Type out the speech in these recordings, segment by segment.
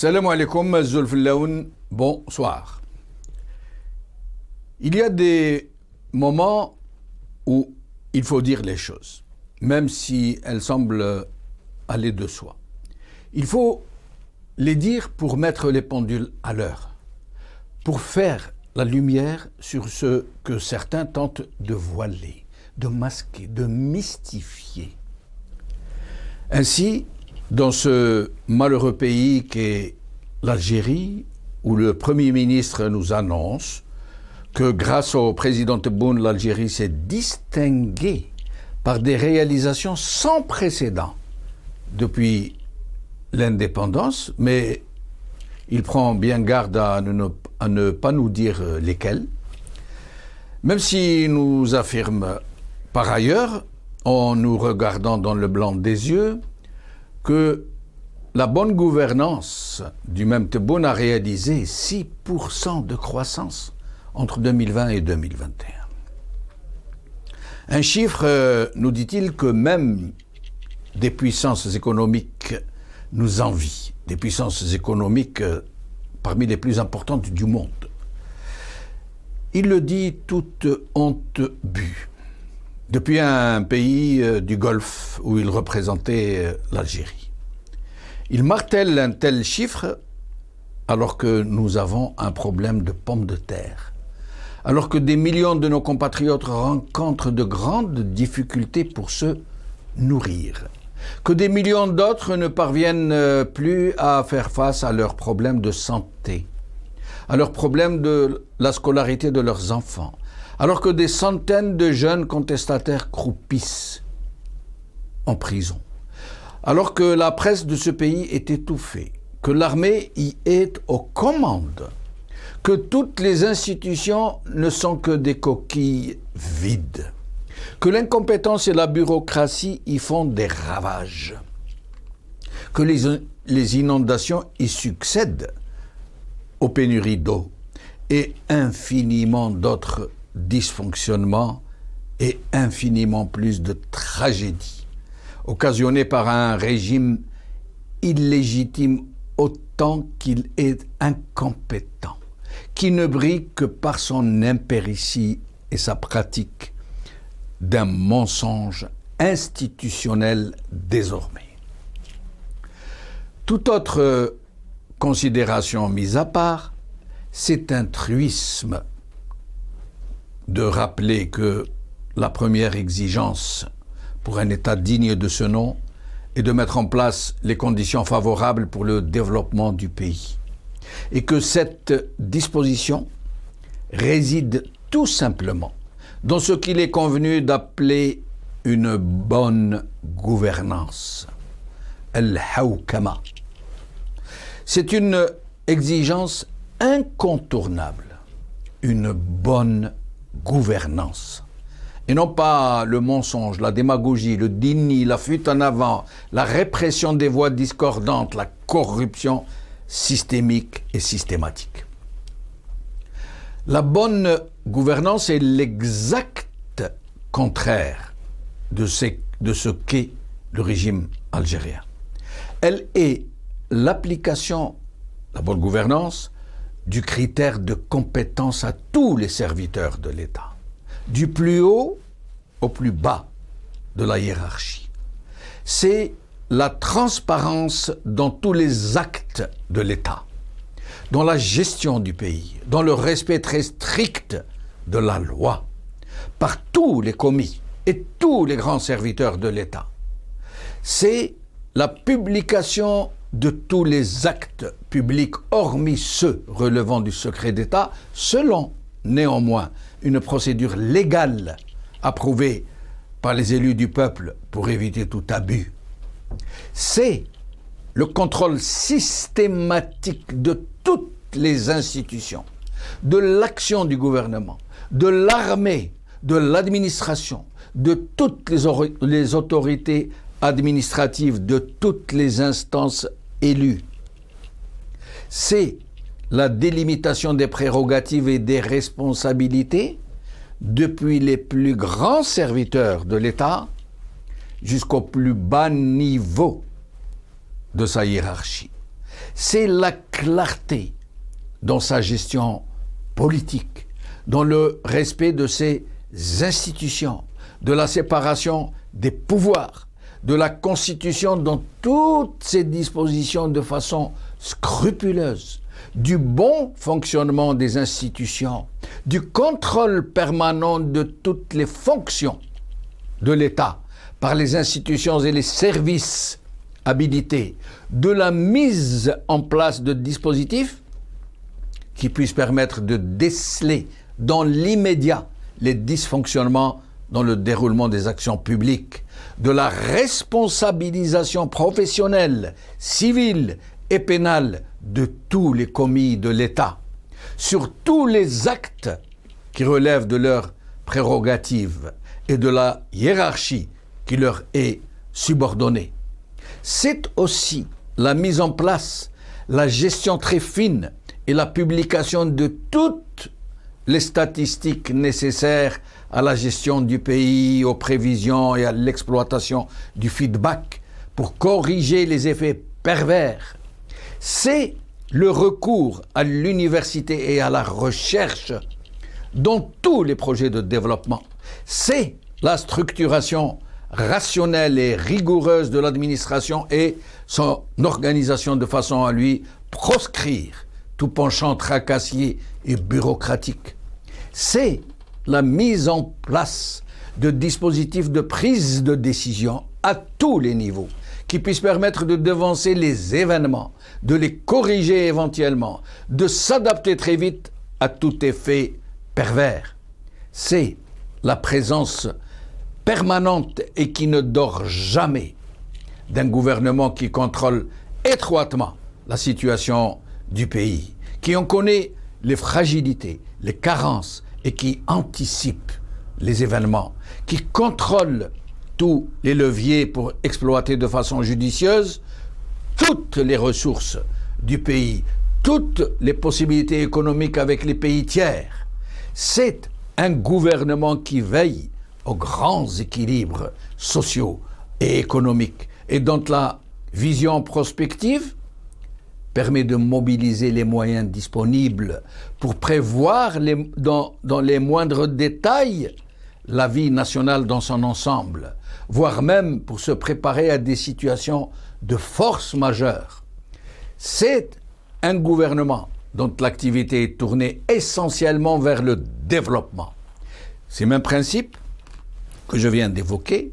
Salam alaikum, Zulfillaoun, bonsoir. Il y a des moments où il faut dire les choses, même si elles semblent aller de soi. Il faut les dire pour mettre les pendules à l'heure, pour faire la lumière sur ce que certains tentent de voiler, de masquer, de mystifier. Ainsi, dans ce malheureux pays qu'est l'Algérie, où le Premier ministre nous annonce que grâce au président Tebboune, l'Algérie s'est distinguée par des réalisations sans précédent depuis l'indépendance, mais il prend bien garde à ne pas nous dire lesquelles, même s'il nous affirme par ailleurs, en nous regardant dans le blanc des yeux, que la bonne gouvernance du même Tebboune a réalisé 6% de croissance entre 2020 et 2021. Un chiffre, nous dit-il, que même des puissances économiques nous envient, des puissances économiques parmi les plus importantes du monde. Il le dit toute honte bue. Depuis un pays du Golfe où il représentait l'Algérie. Il martèle un tel chiffre alors que nous avons un problème de pommes de terre, alors que des millions de nos compatriotes rencontrent de grandes difficultés pour se nourrir, que des millions d'autres ne parviennent plus à faire face à leurs problèmes de santé, à leurs problèmes de la scolarité de leurs enfants, alors que des centaines de jeunes contestataires croupissent en prison, alors que la presse de ce pays est étouffée, que l'armée y est aux commandes, que toutes les institutions ne sont que des coquilles vides, que l'incompétence et la bureaucratie y font des ravages, que les inondations y succèdent aux pénuries d'eau et infiniment d'autres dysfonctionnements et infiniment plus de tragédies occasionnées par un régime illégitime autant qu'il est incompétent, qui ne brille que par son impéritie et sa pratique d'un mensonge institutionnel désormais. Toute autre considération mise à part, c'est un truisme de rappeler que la première exigence pour un État digne de ce nom est de mettre en place les conditions favorables pour le développement du pays. Et que cette disposition réside tout simplement dans ce qu'il est convenu d'appeler une bonne gouvernance. Al-Hawkama. C'est une exigence incontournable, une bonne gouvernance. Et non pas le mensonge, la démagogie, le déni, la fuite en avant, la répression des voix discordantes, la corruption systémique et systématique. La bonne gouvernance est l'exact contraire de ce qu'est le régime algérien. Elle est l'application, la bonne gouvernance, du critère de compétence à tous les serviteurs de l'État, du plus haut au plus bas de la hiérarchie. C'est la transparence dans tous les actes de l'État, dans la gestion du pays, dans le respect très strict de la loi, par tous les commis et tous les grands serviteurs de l'État. C'est la publication de tous les actes publics, hormis ceux relevant du secret d'État, selon, néanmoins, une procédure légale approuvée par les élus du peuple pour éviter tout abus. C'est le contrôle systématique de toutes les institutions, de l'action du gouvernement, de l'armée, de l'administration, de toutes les autorités administratives, de toutes les instances élues. C'est la délimitation des prérogatives et des responsabilités depuis les plus grands serviteurs de l'État jusqu'au plus bas niveau de sa hiérarchie. c'est la clarté dans sa gestion politique, dans le respect de ses institutions, de la séparation des pouvoirs, de la Constitution dans toutes ses dispositions de façon scrupuleuse, du bon fonctionnement des institutions, du contrôle permanent de toutes les fonctions de l'État par les institutions et les services habilités, de la mise en place de dispositifs qui puissent permettre de déceler dans l'immédiat les dysfonctionnements dans le déroulement des actions publiques, de la responsabilisation professionnelle, civile et pénale de tous les commis de l'État, sur tous les actes qui relèvent de leurs prérogatives et de la hiérarchie qui leur est subordonnée. C'est aussi la mise en place, la gestion très fine et la publication de toutes les statistiques nécessaires à la gestion du pays, aux prévisions et à l'exploitation du feedback pour corriger les effets pervers. C'est le recours à l'université et à la recherche dans tous les projets de développement. C'est la structuration rationnelle et rigoureuse de l'administration et son organisation de façon à lui proscrire tout penchant tracassier et bureaucratique. C'est la mise en place de dispositifs de prise de décision à tous les niveaux qui puissent permettre de devancer les événements, de les corriger éventuellement, de s'adapter très vite à tout effet pervers. C'est la présence permanente et qui ne dort jamais d'un gouvernement qui contrôle étroitement la situation du pays, qui en connaît les fragilités, les carences et qui anticipe les événements, qui contrôle tous les leviers pour exploiter de façon judicieuse toutes les ressources du pays, toutes les possibilités économiques avec les pays tiers. C'est un gouvernement qui veille aux grands équilibres sociaux et économiques et dont la vision prospective permet de mobiliser les moyens disponibles pour prévoir dans les moindres détails la vie nationale dans son ensemble, voire même pour se préparer à des situations de force majeure. C'est un gouvernement dont l'activité est tournée essentiellement vers le développement. Ces mêmes principes que je viens d'évoquer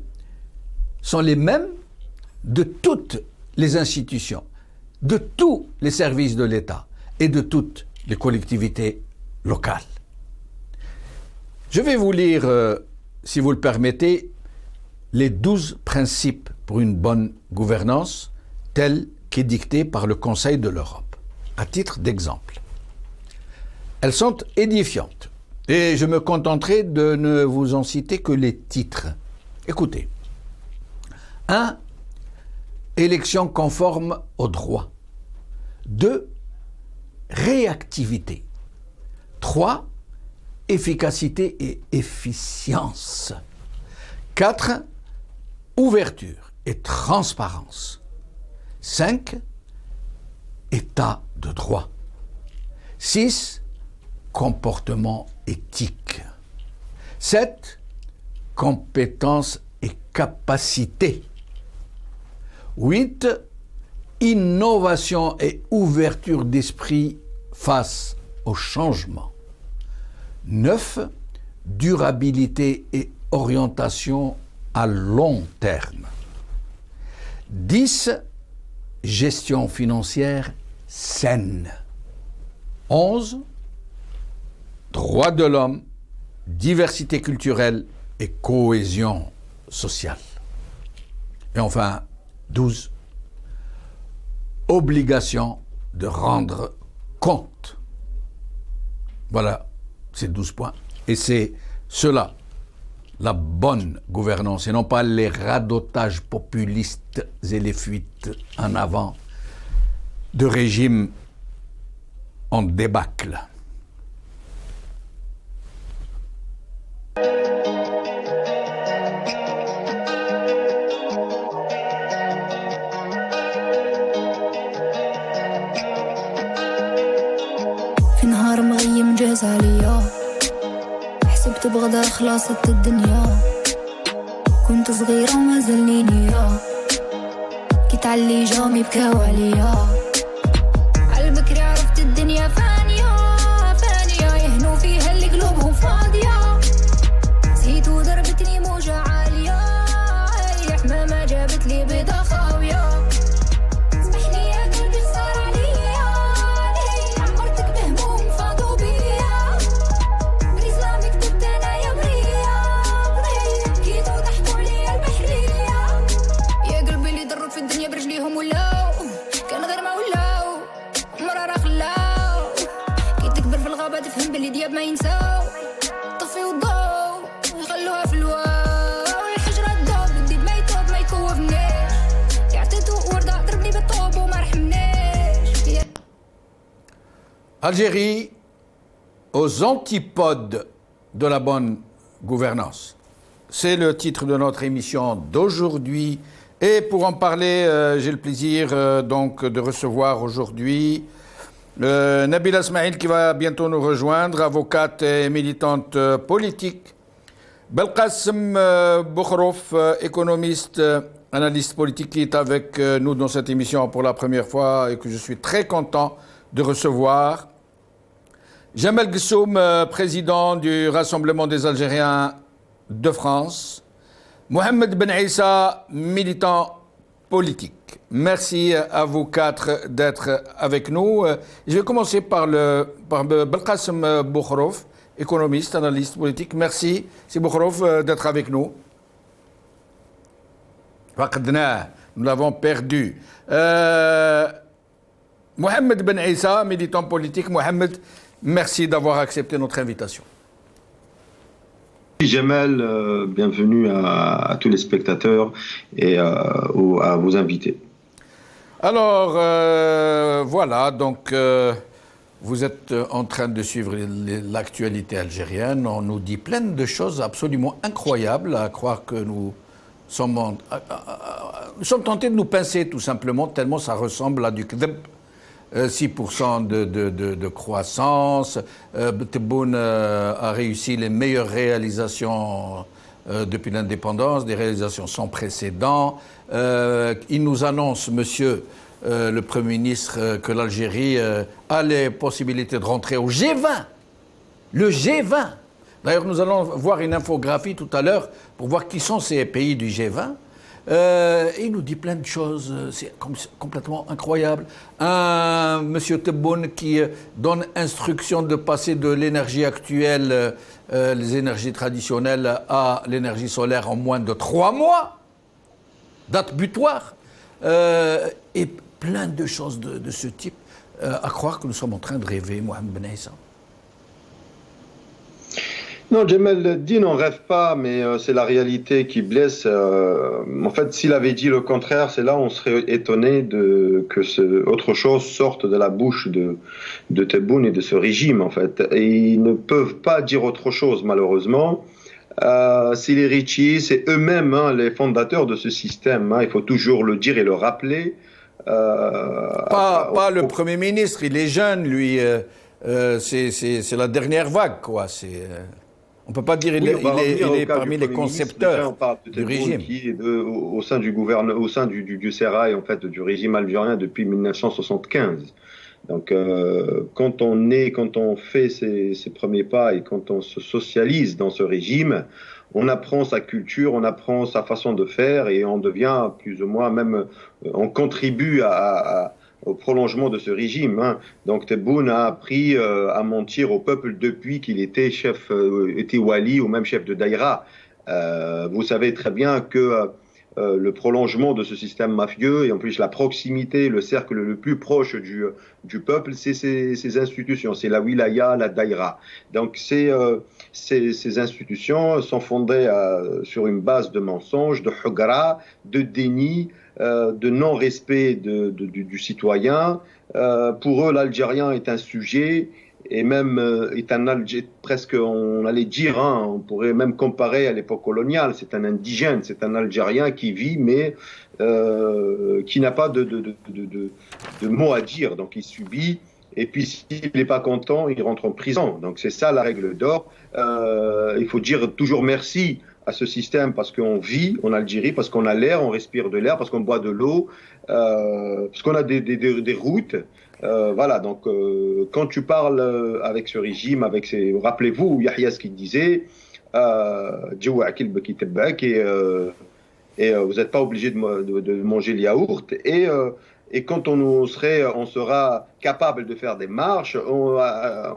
sont les mêmes de toutes les institutions, de tous les services de l'État et de toutes les collectivités locales. Je vais vous lire, si vous le permettez, les 12 principes pour une bonne gouvernance tels qu'édictés par le Conseil de l'Europe, à titre d'exemple. Elles sont édifiantes et je me contenterai de ne vous en citer que les titres. Écoutez. 1. Élection conforme au droit. 2. Réactivité. 3. Efficacité et efficience. 4. Ouverture et transparence. 5. État de droit. 6. Comportement éthique. 7. Compétences et capacités. 8. Innovation et ouverture d'esprit face au changement. 9. Durabilité et orientation à long terme. 10. Gestion financière saine. 11. Droits de l'homme, diversité culturelle et cohésion sociale. Et enfin, 12. Obligation de rendre compte. Voilà ces 12 points. Et c'est cela, la bonne gouvernance, et non pas les radotages populistes et les fuites en avant de régimes en débâcle. حسبت بغدا خلاصة الدنيا كنت صغيرة وما زلني نية كي تعلي جامي بكاو عليا عالبكري عرفت الدنيا فانية فانية يهنوا فيها اللي قلوبهم فاضية زهيت وضربتني موجة عالية يا حمامة جابت لي بيضة خاوية سمحلي يا قلبي خسارة عليا عمرتك بهموم فاضوا بيا بريزلامي كتبت انا يا بريا كيتو ضحكوا عليا البحرية يا قلبي اللي ضرب في الدنيا برجليهم ولاو كان غير ما ولاو مرة خلاو كي تكبر في الغابة تفهم باللي دياب ما ينساو طفي وضو يخلوها في الواو الحجرة تدوب الديب ما يتوب ما يكوفنيش يعطيتو وردة ضربني بالطوب وما رحمنيش. Algérie aux antipodes de la bonne gouvernance. C'est le titre de notre émission d'aujourd'hui. Et pour en parler, j'ai le plaisir donc de recevoir aujourd'hui Nabila Smaïl qui va bientôt nous rejoindre, avocate et militante politique. Belkacem Bokhrov, économiste, analyste politique, qui est avec nous dans cette émission pour la première fois et que je suis très content de recevoir. Jamel Ghessoum, président du Rassemblement des Algériens de France. Mohamed Ben Issa, militant politique. Merci à vous quatre d'être avec nous. Je vais commencer par Belkacem Bokhrov, économiste, analyste politique. Merci, c'est Bokhrov, d'être avec nous. Nous l'avons perdu. Mohamed Ben Issa, militant politique. Mohamed, merci d'avoir accepté notre invitation. Jamel, bienvenue à tous les spectateurs et à vos invités. Alors, voilà, donc vous êtes en train de suivre l'actualité algérienne. On nous dit plein de choses absolument incroyables, à croire que nous sommes tentés de nous pincer tout simplement, tellement ça ressemble à du kdeb. 6% de croissance. Tebboune a réussi les meilleures réalisations depuis l'indépendance, des réalisations sans précédent. Il nous annonce, monsieur le Premier ministre, que l'Algérie a les possibilités de rentrer au G20. Le G20. D'ailleurs, nous allons voir une infographie tout à l'heure pour voir qui sont ces pays du G20. Il nous dit plein de choses, c'est complètement incroyable. Un monsieur Tebboune qui donne instruction de passer de l'énergie actuelle, les énergies traditionnelles, à l'énergie solaire en moins de 3 mois, date butoir, et plein de choses de ce type, à croire que nous sommes en train de rêver, Mohamed Ben Issa. Non, Jamel dit on rêve pas, mais c'est la réalité qui blesse. En fait, s'il avait dit le contraire, c'est là où on serait étonné que autre chose sorte de la bouche de Tebboune et de ce régime, en fait. Et ils ne peuvent pas dire autre chose, malheureusement. C'est les Ricci, c'est eux-mêmes les fondateurs de ce système. Il faut toujours le dire et le rappeler. Pas le Premier ministre, il est jeune, lui. C'est la dernière vague, quoi. On ne peut pas dire qu'il est parmi les concepteurs du régime. Qui est au sein du gouvernement, au sein du Sérail, en fait, du régime algérien depuis 1975. Donc, quand on fait ses premiers pas et quand on se socialise dans ce régime, on apprend sa culture, on apprend sa façon de faire et on devient plus ou moins même, on contribue au prolongement de ce régime. Donc Tebboune a appris à mentir au peuple depuis qu'il était était wali ou même chef de daïra. Vous savez très bien que le prolongement de ce système mafieux et en plus la proximité, le cercle le plus proche du peuple, c'est ces institutions, c'est la wilaya, la daïra. Donc ces institutions sont fondées sur une base de mensonges, de hugra, de déni, de non-respect du citoyen. Pour eux, l'Algérien est un sujet et même est un Algérien, presque on allait dire, on pourrait même comparer à l'époque coloniale, c'est un indigène, c'est un Algérien qui vit mais qui n'a pas de mots à dire, donc il subit Et puis, s'il n'est pas content, il rentre en prison. Donc, c'est ça la règle d'or. Il faut dire toujours merci à ce système parce qu'on vit en Algérie, parce qu'on a l'air, on respire de l'air, parce qu'on boit de l'eau, parce qu'on a des routes. Voilà, donc quand tu parles avec ce régime, rappelez-vous, Yahya ce qu'il disait, et vous n'êtes pas obligé de manger le yaourt. Et quand on sera capable de faire des marches, à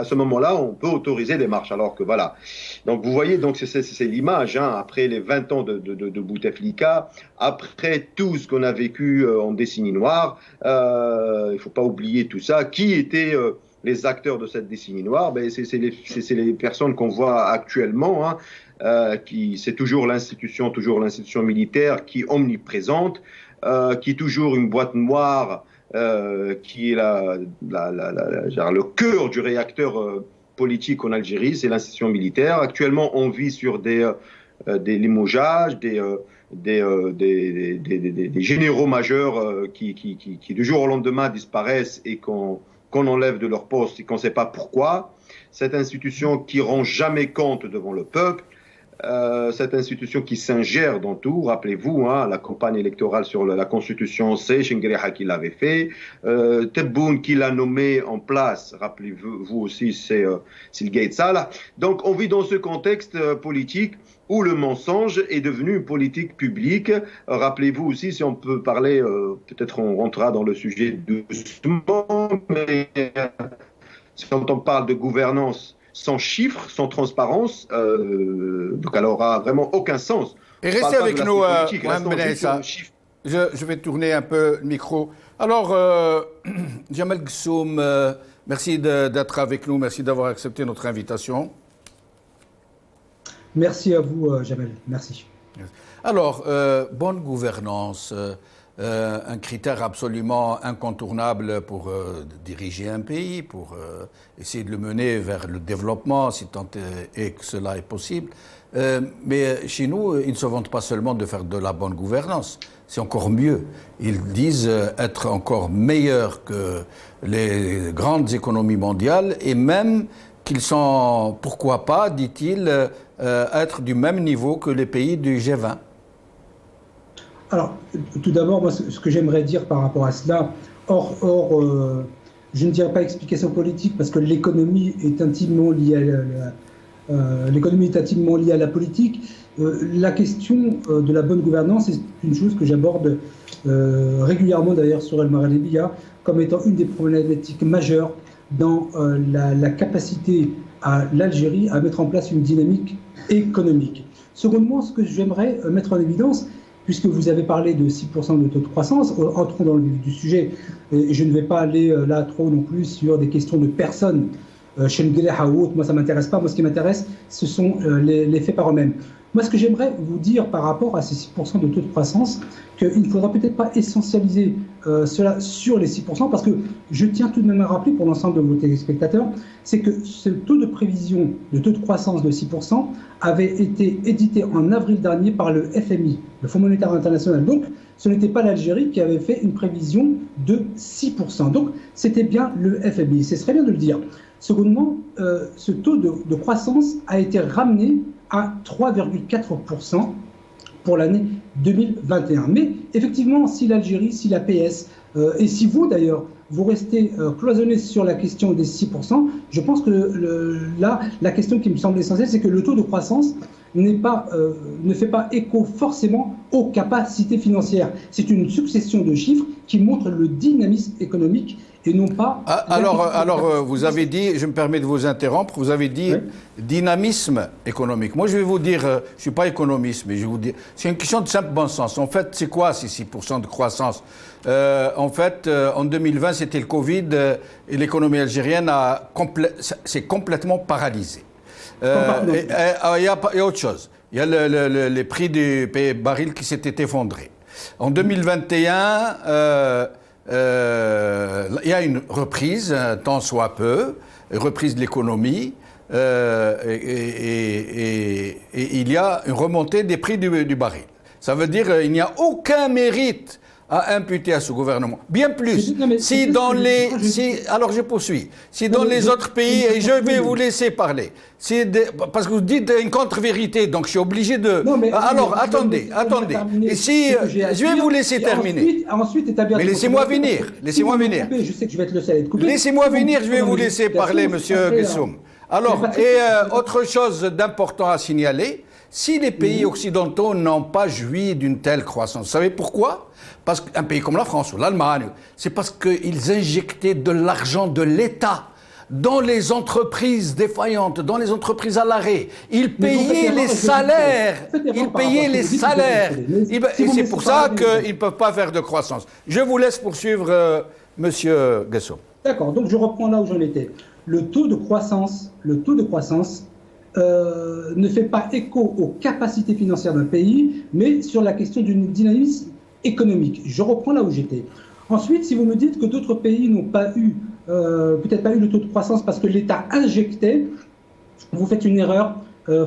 ce moment-là, on peut autoriser des marches. Alors que voilà. Donc vous voyez, donc c'est l'image. Hein, après les 20 ans de Bouteflika, après tout ce qu'on a vécu en décennie noire, il ne faut pas oublier tout ça. Qui étaient les acteurs de cette décennie noire? C'est les personnes qu'on voit actuellement. Hein, c'est toujours l'institution militaire qui est omniprésente. Qui est toujours une boîte noire, qui est le cœur du réacteur politique en Algérie, c'est l'institution militaire. Actuellement, on vit sur des limogeages, des généraux majeurs qui du jour au lendemain disparaissent et qu'on enlève de leur poste et qu'on ne sait pas pourquoi. Cette institution qui rend jamais compte devant le peuple. Cette institution qui s'ingère dans tout, rappelez-vous, hein, la campagne électorale sur la Constitution, c'est Chenguereha qui l'avait fait, Tebboune qui l'a nommé en place, rappelez-vous aussi, c'est le Gaïd Salah. Donc on vit dans ce contexte politique où le mensonge est devenu une politique publique. Rappelez-vous aussi, si on peut parler, peut-être on rentrera dans le sujet doucement, mais quand on parle de gouvernance sans chiffres, sans transparence, donc elle n'aura vraiment aucun sens. Et restez avec nous, Mohamed Ben Issa. Je vais tourner un peu le micro. Alors, Jamel Ghessoum, merci d'être avec nous, merci d'avoir accepté notre invitation. Merci à vous, Jamel, merci. Alors, bonne gouvernance, un critère absolument incontournable pour diriger un pays, pour essayer de le mener vers le développement, si tant est que cela est possible. Mais chez nous, ils ne se vantent pas seulement de faire de la bonne gouvernance, c'est encore mieux. Ils disent être encore meilleurs que les grandes économies mondiales et même qu'ils sont, pourquoi pas, dit-il, être du même niveau que les pays du G20. Alors, tout d'abord, moi, ce que j'aimerais dire par rapport à cela, je ne dirais pas explication politique, parce que l'économie est intimement liée à la politique. La question de la bonne gouvernance est une chose que j'aborde régulièrement, d'ailleurs, sur El Maghrebia, comme étant une des problématiques majeures dans la capacité à l'Algérie à mettre en place une dynamique économique. Secondement, ce que j'aimerais mettre en évidence, puisque vous avez parlé de 6% de taux de croissance, entrons dans le vif du sujet, et je ne vais pas aller là trop non plus sur des questions de personnes, Chenguereha ou autre, moi ça ne m'intéresse pas, moi ce qui m'intéresse, ce sont les faits par eux-mêmes. Moi ce que j'aimerais vous dire par rapport à ces 6% de taux de croissance, qu'il ne faudra peut-être pas essentialiser cela sur les 6%, parce que je tiens tout de même à rappeler pour l'ensemble de vos téléspectateurs, c'est que ce taux de prévision, de taux de croissance de 6%, avait été édité en avril dernier par le FMI, le Fonds monétaire international. Donc, ce n'était pas l'Algérie qui avait fait une prévision de 6%. Donc, c'était bien le FMI. Ce serait bien de le dire. Secondement, ce taux de croissance a été ramené à 3,4% pour l'année 2021. Mais effectivement, si l'Algérie, si la PS, et si vous d'ailleurs, vous restez cloisonné sur la question des 6%, je pense que là, la question qui me semble essentielle, c'est que le taux de croissance ne fait pas écho forcément aux capacités financières. C'est une succession de chiffres qui montrent le dynamisme économique et non pas... Alors, vous avez dit, je me permets de vous interrompre, vous avez dit oui. Dynamisme économique. Moi, je vais vous dire, je ne suis pas économiste, mais je vais vous dire, c'est une question de simple bon sens. En fait, c'est quoi ces 6% de croissance ? En fait, en 2020, c'était le Covid et l'économie algérienne s'est complètement paralysée. Il y a autre chose. Il y a les prix du baril qui s'étaient effondrés. En 2021, il y a une reprise, tant soit peu, reprise de l'économie, et il y a une remontée des prix du baril. Ça veut dire qu'il n'y a aucun mérite à imputer à ce gouvernement. Bien plus, alors je poursuis, si dans les autres pays, et je vais vous laisser parler, parce que vous dites une contre-vérité, donc je suis obligé de... Alors, attendez, et si, je vais vous laisser terminer. Mais laissez-moi venir. Je sais que je vais être le seul à être coupé. Laissez-moi venir, je vais vous laisser parler, monsieur Gessoum. Alors, autre chose d'important à signaler, si les pays occidentaux n'ont pas joui d'une telle croissance, vous savez pourquoi? Parce qu'un pays comme la France ou l'Allemagne, c'est parce qu'ils injectaient de l'argent de l'État dans les entreprises défaillantes, dans les entreprises à l'arrêt. Ils payaient les salaires. Et c'est pour ça qu'ils ne peuvent pas faire de croissance. Je vous laisse poursuivre, monsieur Gessoum. D'accord, donc je reprends là où j'en étais. Le taux de croissance ne fait pas écho aux capacités financières d'un pays, mais sur la question du dynamisme économique. Je reprends là où j'étais. Ensuite, si vous me dites que d'autres pays n'ont pas eu, peut-être pas eu le taux de croissance parce que l'État injectait, vous faites une erreur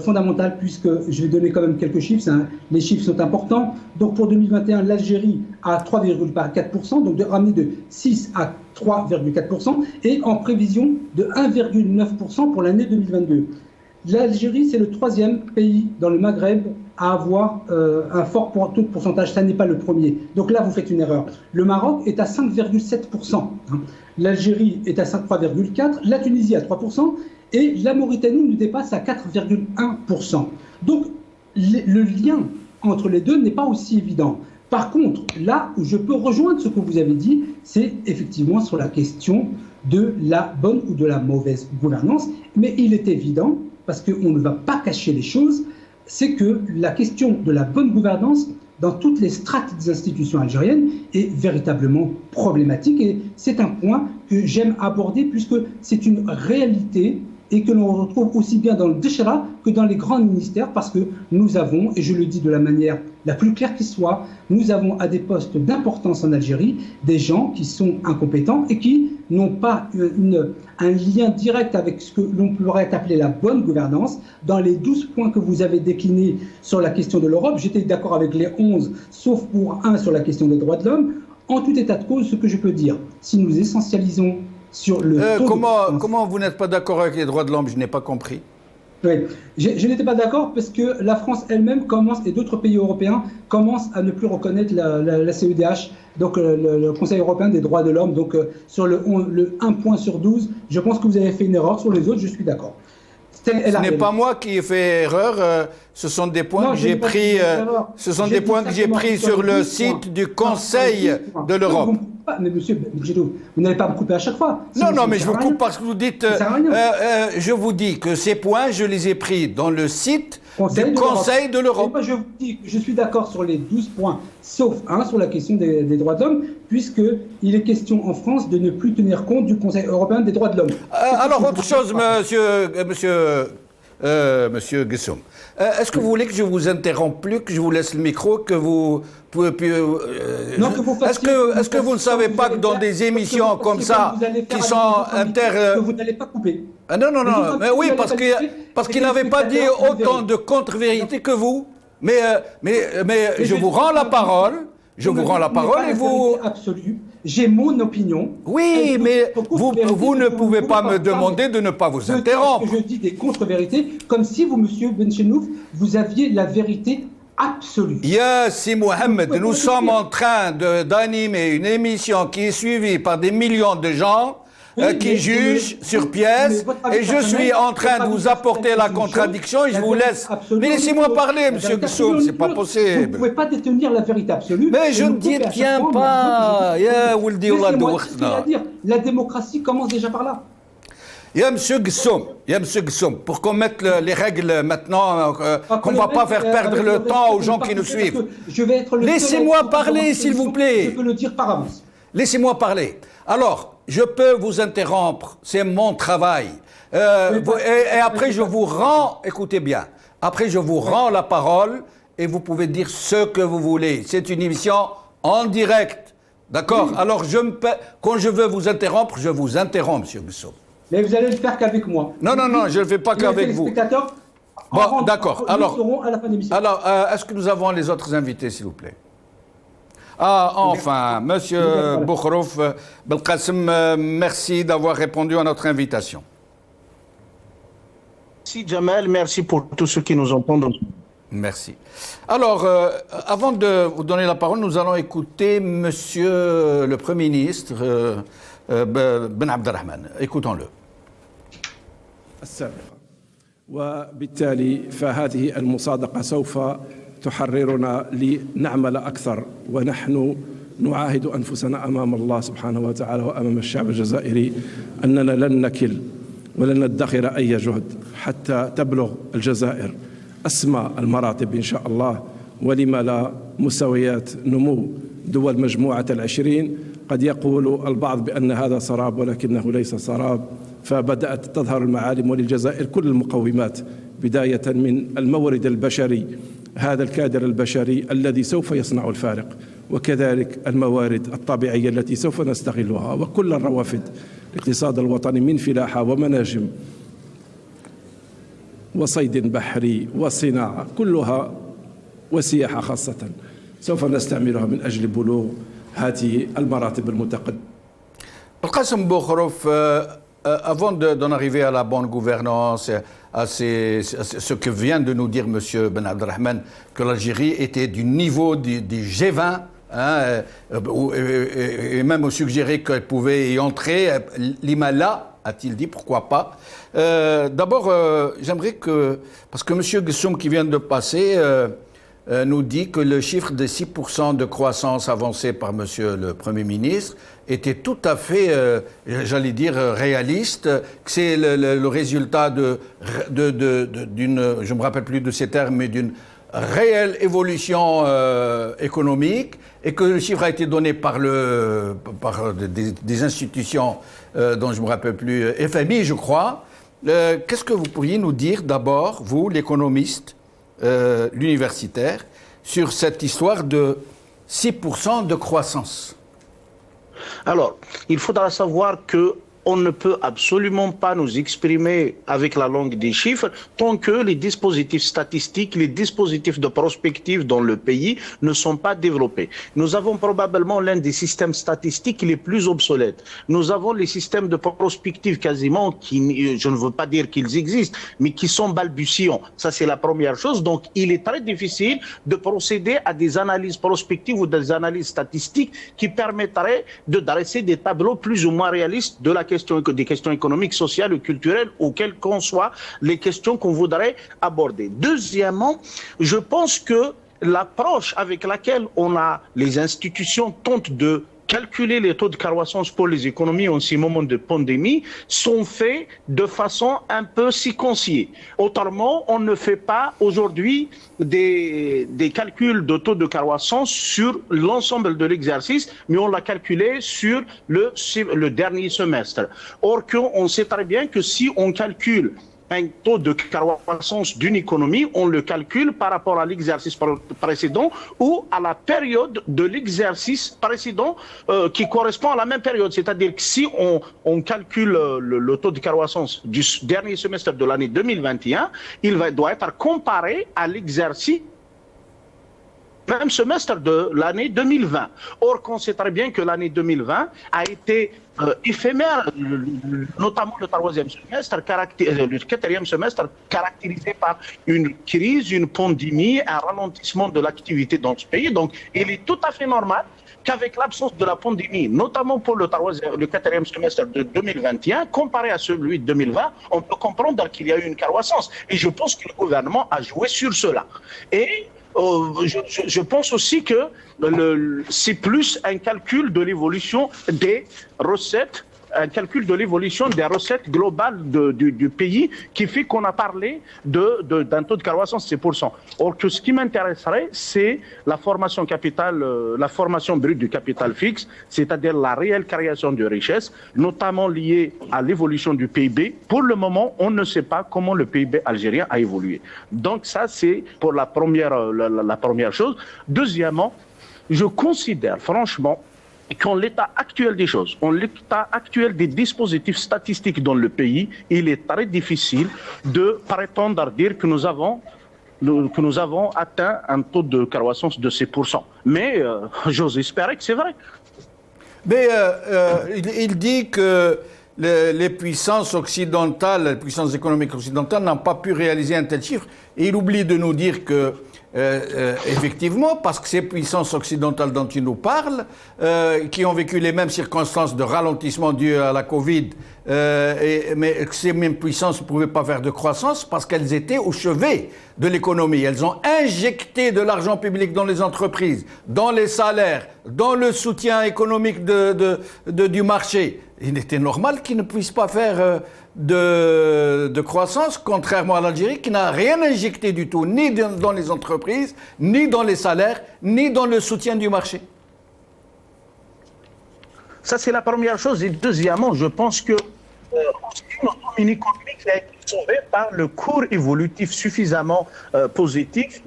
fondamentale, puisque je vais donner quand même quelques chiffres, les chiffres sont importants. Donc pour 2021, l'Algérie a 3,4%, donc de ramener de 6 à 3,4%, et en prévision de 1,9% pour l'année 2022. L'Algérie, c'est le 3e pays dans le Maghreb à avoir un fort taux de pourcentage. Ça n'est pas le premier. Donc là, vous faites une erreur. Le Maroc est à 5,7%. L'Algérie est à 3,4%. La Tunisie à 3%. Et la Mauritanie nous dépasse à 4,1%. Donc le lien entre les deux n'est pas aussi évident. Par contre, là où je peux rejoindre ce que vous avez dit, c'est effectivement sur la question de la bonne ou de la mauvaise gouvernance. Mais il est évident, parce qu'on ne va pas cacher les choses, c'est que la question de la bonne gouvernance dans toutes les strates des institutions algériennes est véritablement problématique. Et c'est un point que j'aime aborder puisque c'est une réalité et que l'on retrouve aussi bien dans le Déchira que dans les grands ministères, parce que nous avons, et je le dis de la manière la plus claire qui soit, nous avons à des postes d'importance en Algérie des gens qui sont incompétents et qui n'ont pas un lien direct avec ce que l'on pourrait appeler la bonne gouvernance. Dans les 12 points que vous avez déclinés sur la question de l'Europe, j'étais d'accord avec les 11, sauf pour un sur la question des droits de l'homme. En tout état de cause, ce que je peux dire, si nous essentialisons sur le comment vous n'êtes pas d'accord avec les droits de l'homme? Je n'ai pas compris. Oui, je n'étais pas d'accord parce que la France elle-même commence, et d'autres pays européens commencent à ne plus reconnaître la CEDH, donc le Conseil européen des droits de l'homme. Donc sur le 1 point sur 12, je pense que vous avez fait une erreur. Sur les autres, je suis d'accord. Ce n'est pas moi qui ai fait erreur, ce sont des points que j'ai pris, sur le site du Conseil de l'Europe. Mais monsieur, vous n'allez pas me couper à chaque fois. Non, mais je vous coupe parce que vous dites... je vous dis que ces points, je les ai pris dans le site du Conseil de l'Europe. Moi, je vous dis que je suis d'accord sur les 12 points, sauf un sur la question des droits de l'homme, puisqu'il est question en France de ne plus tenir compte du Conseil européen des droits de l'homme. Alors, autre chose, monsieur Gessoum. Est-ce que vous voulez que je vous interrompe plus, que je vous laisse le micro, que vous pouvez plus... Est-ce que vous ne savez pas que dans des émissions comme ça, qui sont que vous n'allez pas couper. Non, mais oui, parce qu'il n'avait pas dit autant de contre-vérités que vous. Mais je vous rends la parole. Je vous rends la parole et vous... Absolue. J'ai mon opinion. Oui, mais vous ne pouvez pas me demander de ne pas vous interrompre. Je dis des contre-vérités, comme si vous, monsieur Benchenouf, vous aviez la vérité absolue. Si Mohamed, nous sommes en train d'animer une émission qui est suivie par des millions de gens qui jugent sur pièce, et je suis en train de vous apporter la contradiction et je vous laisse. Mais laissez-moi parler, monsieur Gessoum, c'est pas possible. Vous ne pouvez pas détenir la vérité absolue. Mais je ne détiens pas. La démocratie commence déjà par là. Monsieur Gessoum, pour qu'on mette les règles maintenant, qu'on ne va pas faire perdre le temps aux gens qui nous suivent. Laissez-moi parler, s'il vous plaît. Je peux le dire par avance. Laissez-moi parler. Alors, je peux vous interrompre, c'est mon travail. Et après, je vous rends, écoutez bien, après, je vous rends la parole et vous pouvez dire ce que vous voulez. C'est une émission en direct. D'accord? Oui. Alors, quand je veux vous interrompre, je vous interromps, monsieur Gessoum. Mais vous allez le faire qu'avec moi. Non, je ne le fais pas qu'avec vous. Bon, d'accord. Alors, est-ce que nous avons les autres invités, s'il vous plaît? Ah, enfin, Monsieur Boukrouf Belkacem, merci d'avoir répondu à notre invitation. Merci Jamel, merci pour tous ceux qui nous entendent. Merci. Alors, avant de vous donner la parole, nous allons écouter Monsieur le Premier ministre Ben Abdelrahman. Écoutons-le. السابقة وبالتالي فهذه المصادقة سوف تحررنا لنعمل أكثر ونحن نعاهد أنفسنا أمام الله سبحانه وتعالى وأمام الشعب الجزائري أننا لن نكل ولن ندخر أي جهد حتى تبلغ الجزائر أسمى المراتب إن شاء الله ولما لا مستويات نمو دول مجموعة العشرين. قد يقول البعض بأن هذا سراب ولكنه ليس سراب، فبدأت تظهر المعالم وللجزائر كل المقومات بداية من المورد البشري، هذا الكادر البشري الذي سوف يصنع الفارق، وكذلك الموارد الطبيعية التي سوف نستغلها، وكل الروافد الاقتصاد الوطني من فلاحة ومناجم وصيد بحري وصناعة كلها وسياحة خاصة سوف نستعملها من أجل بلوغ هذه المراتب المتقدمة. Belkacem Boukrouf, avant d'en arriver à la bonne gouvernance, à ce que vient de nous dire M. Ben Abdelrahman, que l'Algérie était du niveau du G20, hein, et même suggéré qu'elle pouvait y entrer, l'Himalaya, a-t-il dit, pourquoi pas. D'abord, j'aimerais que, parce que M. Gessoum qui vient de passer nous dit que le chiffre de 6% de croissance avancé par M. le Premier ministre était tout à fait, j'allais dire, réaliste, que c'est le résultat d'une, je ne me rappelle plus de ces termes, mais d'une réelle évolution économique, et que le chiffre a été donné par des institutions dont je ne me rappelle plus, FMI je crois. Qu'est-ce que vous pourriez nous dire d'abord, vous, l'économiste, l'universitaire, sur cette histoire de 6% de croissance? Alors, il faudra savoir que on ne peut absolument pas nous exprimer avec la langue des chiffres tant que les dispositifs statistiques, les dispositifs de prospective dans le pays ne sont pas développés. Nous avons probablement l'un des systèmes statistiques les plus obsolètes. Nous avons les systèmes de prospective quasiment qui, je ne veux pas dire qu'ils existent, mais qui sont balbutiants. Ça, c'est la première chose. Donc, il est très difficile de procéder à des analyses prospectives ou des analyses statistiques qui permettraient de dresser des tableaux plus ou moins réalistes de la des questions économiques, sociales ou culturelles, ou quelles qu'en soient les questions qu'on voudrait aborder. Deuxièmement, je pense que l'approche avec laquelle les institutions tentent de calculer les taux de croissance pour les économies en ces moments de pandémie sont faits de façon un peu séquenciée. Autrement, on ne fait pas aujourd'hui des calculs de taux de croissance sur l'ensemble de l'exercice, mais on l'a calculé sur le dernier semestre. Or, on sait très bien que si on calcule un taux de croissance d'une économie, on le calcule par rapport à l'exercice précédent ou à la période de l'exercice précédent qui correspond à la même période. C'est-à-dire que si on calcule le taux de croissance du dernier semestre de l'année 2021, doit être comparé à l'exercice même semestre de l'année 2020. Or, on sait très bien que l'année 2020 a été éphémère, notamment le quatrième semestre caractérisé par une crise, une pandémie, un ralentissement de l'activité dans ce pays. Donc, il est tout à fait normal qu'avec l'absence de la pandémie, notamment pour le quatrième semestre de 2021, comparé à celui de 2020, on peut comprendre qu'il y a eu une croissance. Et je pense que le gouvernement a joué sur cela. Et je pense aussi que c'est plus un calcul de l'évolution des recettes, un calcul de l'évolution des recettes globales du pays qui fait qu'on a parlé d'un taux de croissance de 6%. Or que ce qui m'intéresserait, c'est la formation capitale, la formation brute du capital fixe, c'est-à-dire la réelle création de richesse, notamment liée à l'évolution du PIB. Pour le moment, on ne sait pas comment le PIB algérien a évolué. Donc ça, c'est pour la première chose. Deuxièmement, je considère franchement qu'en l'état actuel des choses, en l'état actuel des dispositifs statistiques dans le pays, il est très difficile de prétendre dire que nous avons que nous avons atteint un taux de croissance de 6%. Mais j'ose espérer que c'est vrai. Mais il dit que les puissances occidentales, les puissances économiques occidentales n'ont pas pu réaliser un tel chiffre. Et il oublie de nous dire que, effectivement, parce que ces puissances occidentales dont il nous parle, qui ont vécu les mêmes circonstances de ralentissement dû à la Covid, mais que ces mêmes puissances ne pouvaient pas faire de croissance parce qu'elles étaient au chevet de l'économie. Elles ont injecté de l'argent public dans les entreprises, dans les salaires, dans le soutien économique du marché. Il était normal qu'ils ne puissent pas faire de croissance, contrairement à l'Algérie qui n'a rien injecté du tout, ni dans les entreprises, ni dans les salaires, ni dans le soutien du marché. Ça, c'est la première chose. Et deuxièmement, je pense que notre domaine économique a été sauvé par le cours évolutif suffisamment positif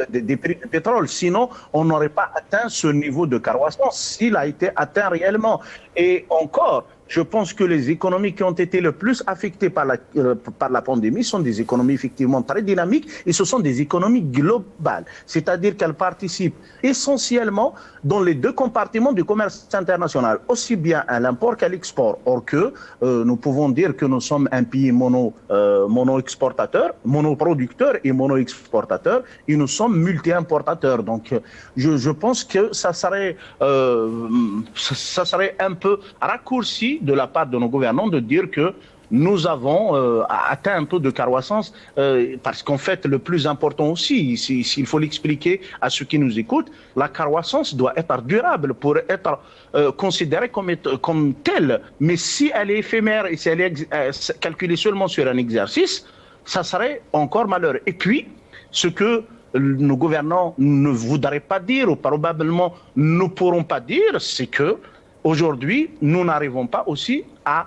des prix du pétrole. Sinon, on n'aurait pas atteint ce niveau de croissance s'il a été atteint réellement. Et encore, je pense que les économies qui ont été le plus affectées par la pandémie sont des économies effectivement très dynamiques et ce sont des économies globales. C'est-à-dire qu'elles participent essentiellement dans les deux compartiments du commerce international, aussi bien à l'import qu'à l'export. Or que nous pouvons dire que nous sommes un pays mono-exportateur, monoproducteur et mono-exportateur et nous sommes multi-importateurs. Donc je pense que ça serait un peu raccourci de la part de nos gouvernants de dire que nous avons atteint un taux de croissance parce qu'en fait, le plus important aussi, s'il faut l'expliquer à ceux qui nous écoutent, la croissance doit être durable pour être considérée comme telle. Mais si elle est éphémère et si elle est calculée seulement sur un exercice, ça serait encore malheureux. Et puis, ce que nos gouvernants ne voudraient pas dire ou probablement ne pourront pas dire, c'est que aujourd'hui, nous n'arrivons pas aussi à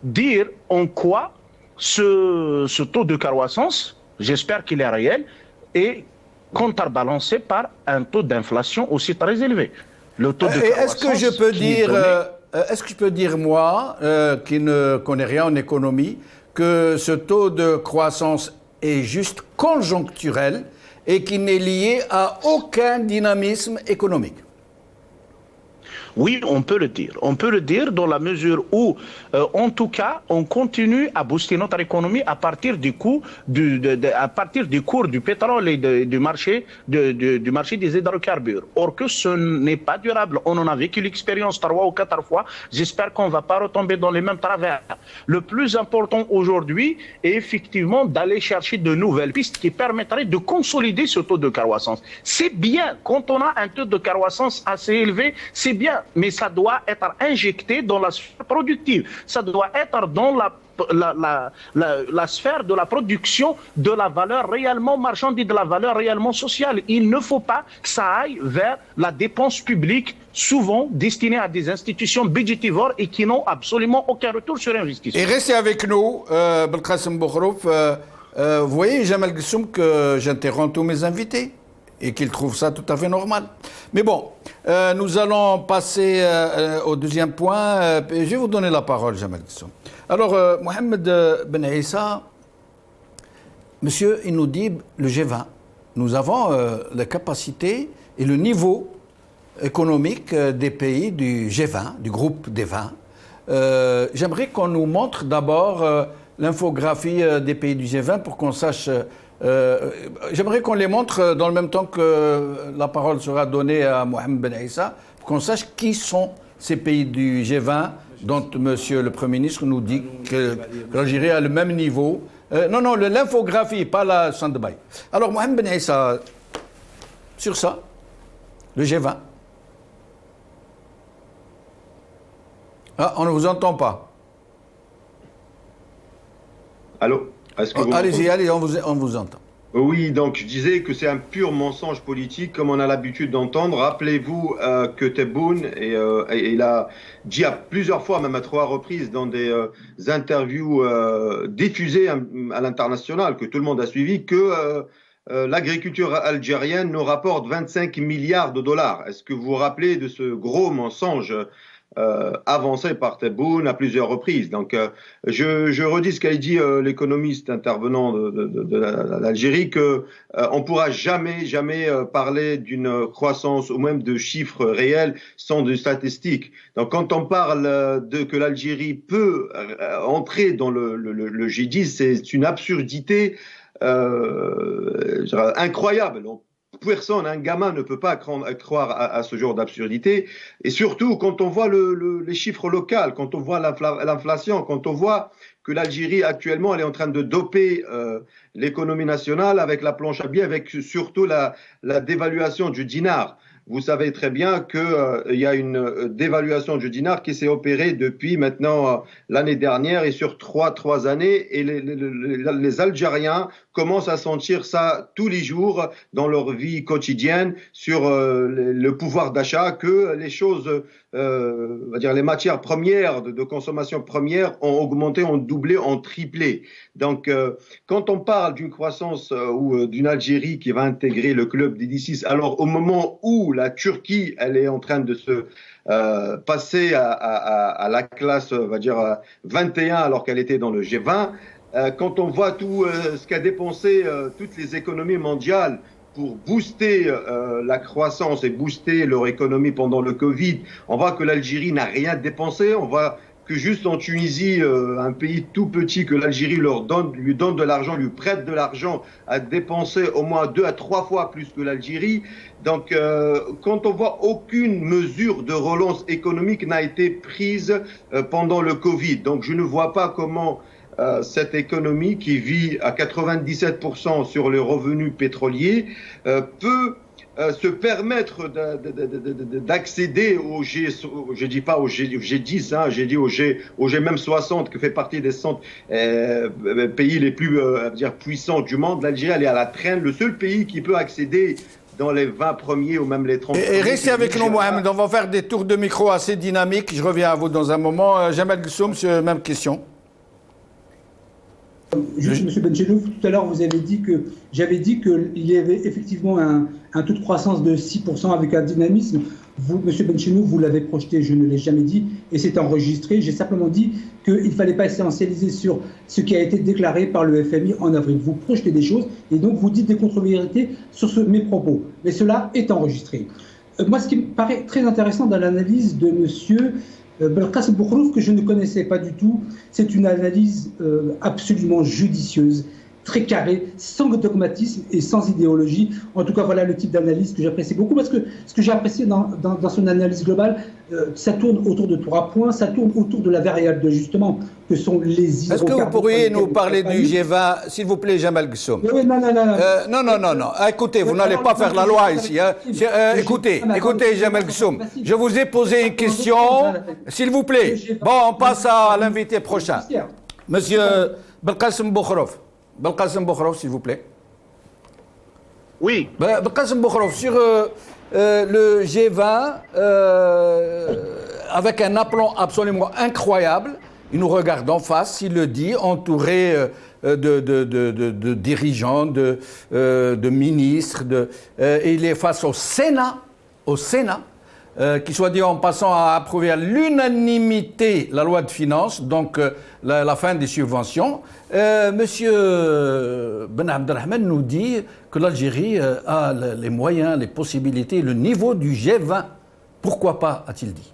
dire en quoi ce taux de croissance, j'espère qu'il est réel, est contrebalancé par un taux d'inflation aussi très élevé. Le taux de croissance. Est-ce que je peux dire, moi, qui ne connais rien en économie, que ce taux de croissance est juste conjoncturel et qui n'est lié à aucun dynamisme économique? Oui, on peut le dire. On peut le dire dans la mesure où, en tout cas, on continue à booster notre économie à partir du cours du pétrole et du marché des hydrocarbures. Or que ce n'est pas durable. On en a vécu l'expérience 3 ou 4 fois. J'espère qu'on ne va pas retomber dans les mêmes travers. Le plus important aujourd'hui est effectivement d'aller chercher de nouvelles pistes qui permettraient de consolider ce taux de croissance. C'est bien. Quand on a un taux de croissance assez élevé, c'est bien. Mais ça doit être injecté dans la sphère productive. Ça doit être dans la sphère de la production de la valeur réellement marchande et de la valeur réellement sociale. Il ne faut pas que ça aille vers la dépense publique, souvent destinée à des institutions budgétivores et qui n'ont absolument aucun retour sur investissement. Et restez avec nous, Belkacem Boukhrouf. Vous voyez, Jamal Ghissoum, que j'interromps tous mes invités et qu'il trouve ça tout à fait normal. Mais bon, nous allons passer au deuxième point. Je vais vous donner la parole, Jamal Ghissoum. Alors, Mohamed Ben Issa, monsieur, il nous dit le G20. Nous avons la capacité et le niveau économique des pays du G20, du groupe des 20. J'aimerais qu'on nous montre d'abord l'infographie des pays du G20 pour qu'on sache... j'aimerais qu'on les montre dans le même temps que la parole sera donnée à Mohamed Ben Issa, pour qu'on sache qui sont ces pays du G20 dont Monsieur le Premier ministre nous dit que l'Algérie a le même niveau. Non, l'infographie, pas la soundbite. Alors Mohamed Ben Issa, sur ça, le G20. Ah, on ne vous entend pas. Allô? Allez-y, on vous entend. Oui, donc je disais que c'est un pur mensonge politique, comme on a l'habitude d'entendre. Rappelez-vous que Tebboune, il a dit à plusieurs fois, même à 3 reprises, dans des interviews diffusées à l'international, que tout le monde a suivi, que l'agriculture algérienne nous rapporte 25 milliards de dollars. Est-ce que vous vous rappelez de ce gros mensonge avancé par Tebboune à plusieurs reprises. Donc, je redis ce qu'a dit l'économiste intervenant de l'Algérie, que on pourra jamais parler d'une croissance ou même de chiffres réels sans de statistiques. Donc, quand on parle que l'Algérie peut entrer dans le G10, c'est une absurdité incroyable. Donc, personne, un gamin ne peut pas croire à ce genre d'absurdité. Et surtout, quand on voit les chiffres locaux, quand on voit l'inflation, quand on voit que l'Algérie, actuellement, elle est en train de doper l'économie nationale avec la planche à billets, avec surtout la dévaluation du dinar. Vous savez très bien qu'il y a une dévaluation du dinar qui s'est opérée depuis maintenant l'année dernière et sur trois années. Et les Algériens commencent à sentir ça tous les jours dans leur vie quotidienne sur le pouvoir d'achat, que les choses, on va dire les matières premières de consommation première ont augmenté, ont doublé, ont triplé. Donc, quand on parle d'une croissance ou d'une Algérie qui va intégrer le club des 16, alors au moment où la Turquie, elle est en train de se passer à la classe, on va dire 21, alors qu'elle était dans le G20, quand on voit tout ce qu'a dépensé toutes les économies mondiales pour booster la croissance et booster leur économie pendant le Covid, on voit que l'Algérie n'a rien dépensé. On voit que juste en Tunisie, un pays tout petit, que l'Algérie lui donne de l'argent, lui prête de l'argent, à dépenser au moins 2 à 3 fois plus que l'Algérie. Donc, quand on voit aucune mesure de relance économique n'a été prise pendant le Covid, donc je ne vois pas comment cette économie qui vit à 97% sur les revenus pétroliers peut se permettre d'accéder au G, je dis pas au G10, hein, j'ai dit au G même 60, qui fait partie des 100 pays les plus puissants du monde. L'Algérie, elle est à la traîne. Le seul pays qui peut accéder dans les 20 premiers ou même les 30 premiers. Et restez avec nous, Mohamed. On va faire des tours de micro assez dynamiques. Je reviens à vous dans un moment. Jamal Gussoum, même question. Juste, M. Benchelouf, tout à l'heure, vous avez dit que j'avais dit qu'il y avait effectivement un taux de croissance de 6% avec un dynamisme. Vous, M. Benchelouf, vous l'avez projeté, je ne l'ai jamais dit, et c'est enregistré. J'ai simplement dit qu'il ne fallait pas essentialiser sur ce qui a été déclaré par le FMI en avril. Vous projetez des choses, et donc vous dites des contre-vérités sur mes propos. Mais cela est enregistré. Moi, ce qui me paraît très intéressant dans l'analyse de M. Belkacem Boukhrouf, que je ne connaissais pas du tout, c'est une analyse absolument judicieuse, très carrée, sans dogmatisme et sans idéologie. En tout cas, voilà le type d'analyse que j'apprécie beaucoup, parce que ce que j'ai apprécié dans son analyse globale, ça tourne autour de 3 points, ça tourne autour de la variable d'ajustement, que sont les hydrocarbures. Est-ce que vous pourriez nous parler du G20, s'il vous plaît, Jamal Gussoum? Oui, non. Écoutez, vous n'allez pas faire la loi ici. Hein. Écoutez, Jamal Gussoum, je vous ai posé une question, s'il vous plaît. Bon, on passe à l'invité prochain. Monsieur Belkacem Boukhrouf. Belkacem Boukhrouf, s'il vous plaît. Oui. Belkacem Boukhrouf, sur le G20, avec un aplomb absolument incroyable, il nous regarde en face, il le dit, entouré de dirigeants, de ministres, et il est face au Sénat, qui soit dit en passant a approuvé à l'unanimité la loi de finances, donc la fin des subventions. Monsieur Ben Abdelrahman nous dit que l'Algérie a les moyens, les possibilités, le niveau du G20. Pourquoi pas, a-t-il dit?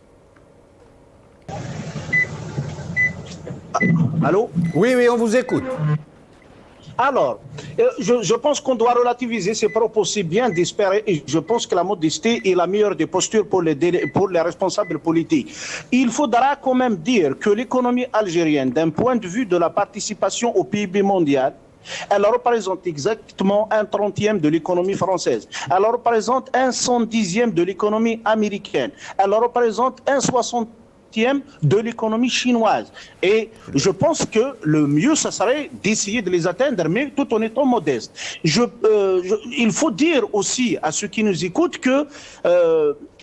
Allô? Oui, on vous écoute. Alors, je pense qu'on doit relativiser ces propos, c'est bien d'espérer, et je pense que la modestie est la meilleure des postures pour les responsables politiques. Il faudra quand même dire que l'économie algérienne, d'un point de vue de la participation au PIB mondial, elle représente exactement 1/30 de l'économie française. Elle représente 1/110 de l'économie américaine. Elle représente 1/60 de l'économie chinoise. Et je pense que le mieux, ce serait d'essayer de les atteindre, mais tout en étant modeste. Il faut dire aussi à ceux qui nous écoutent que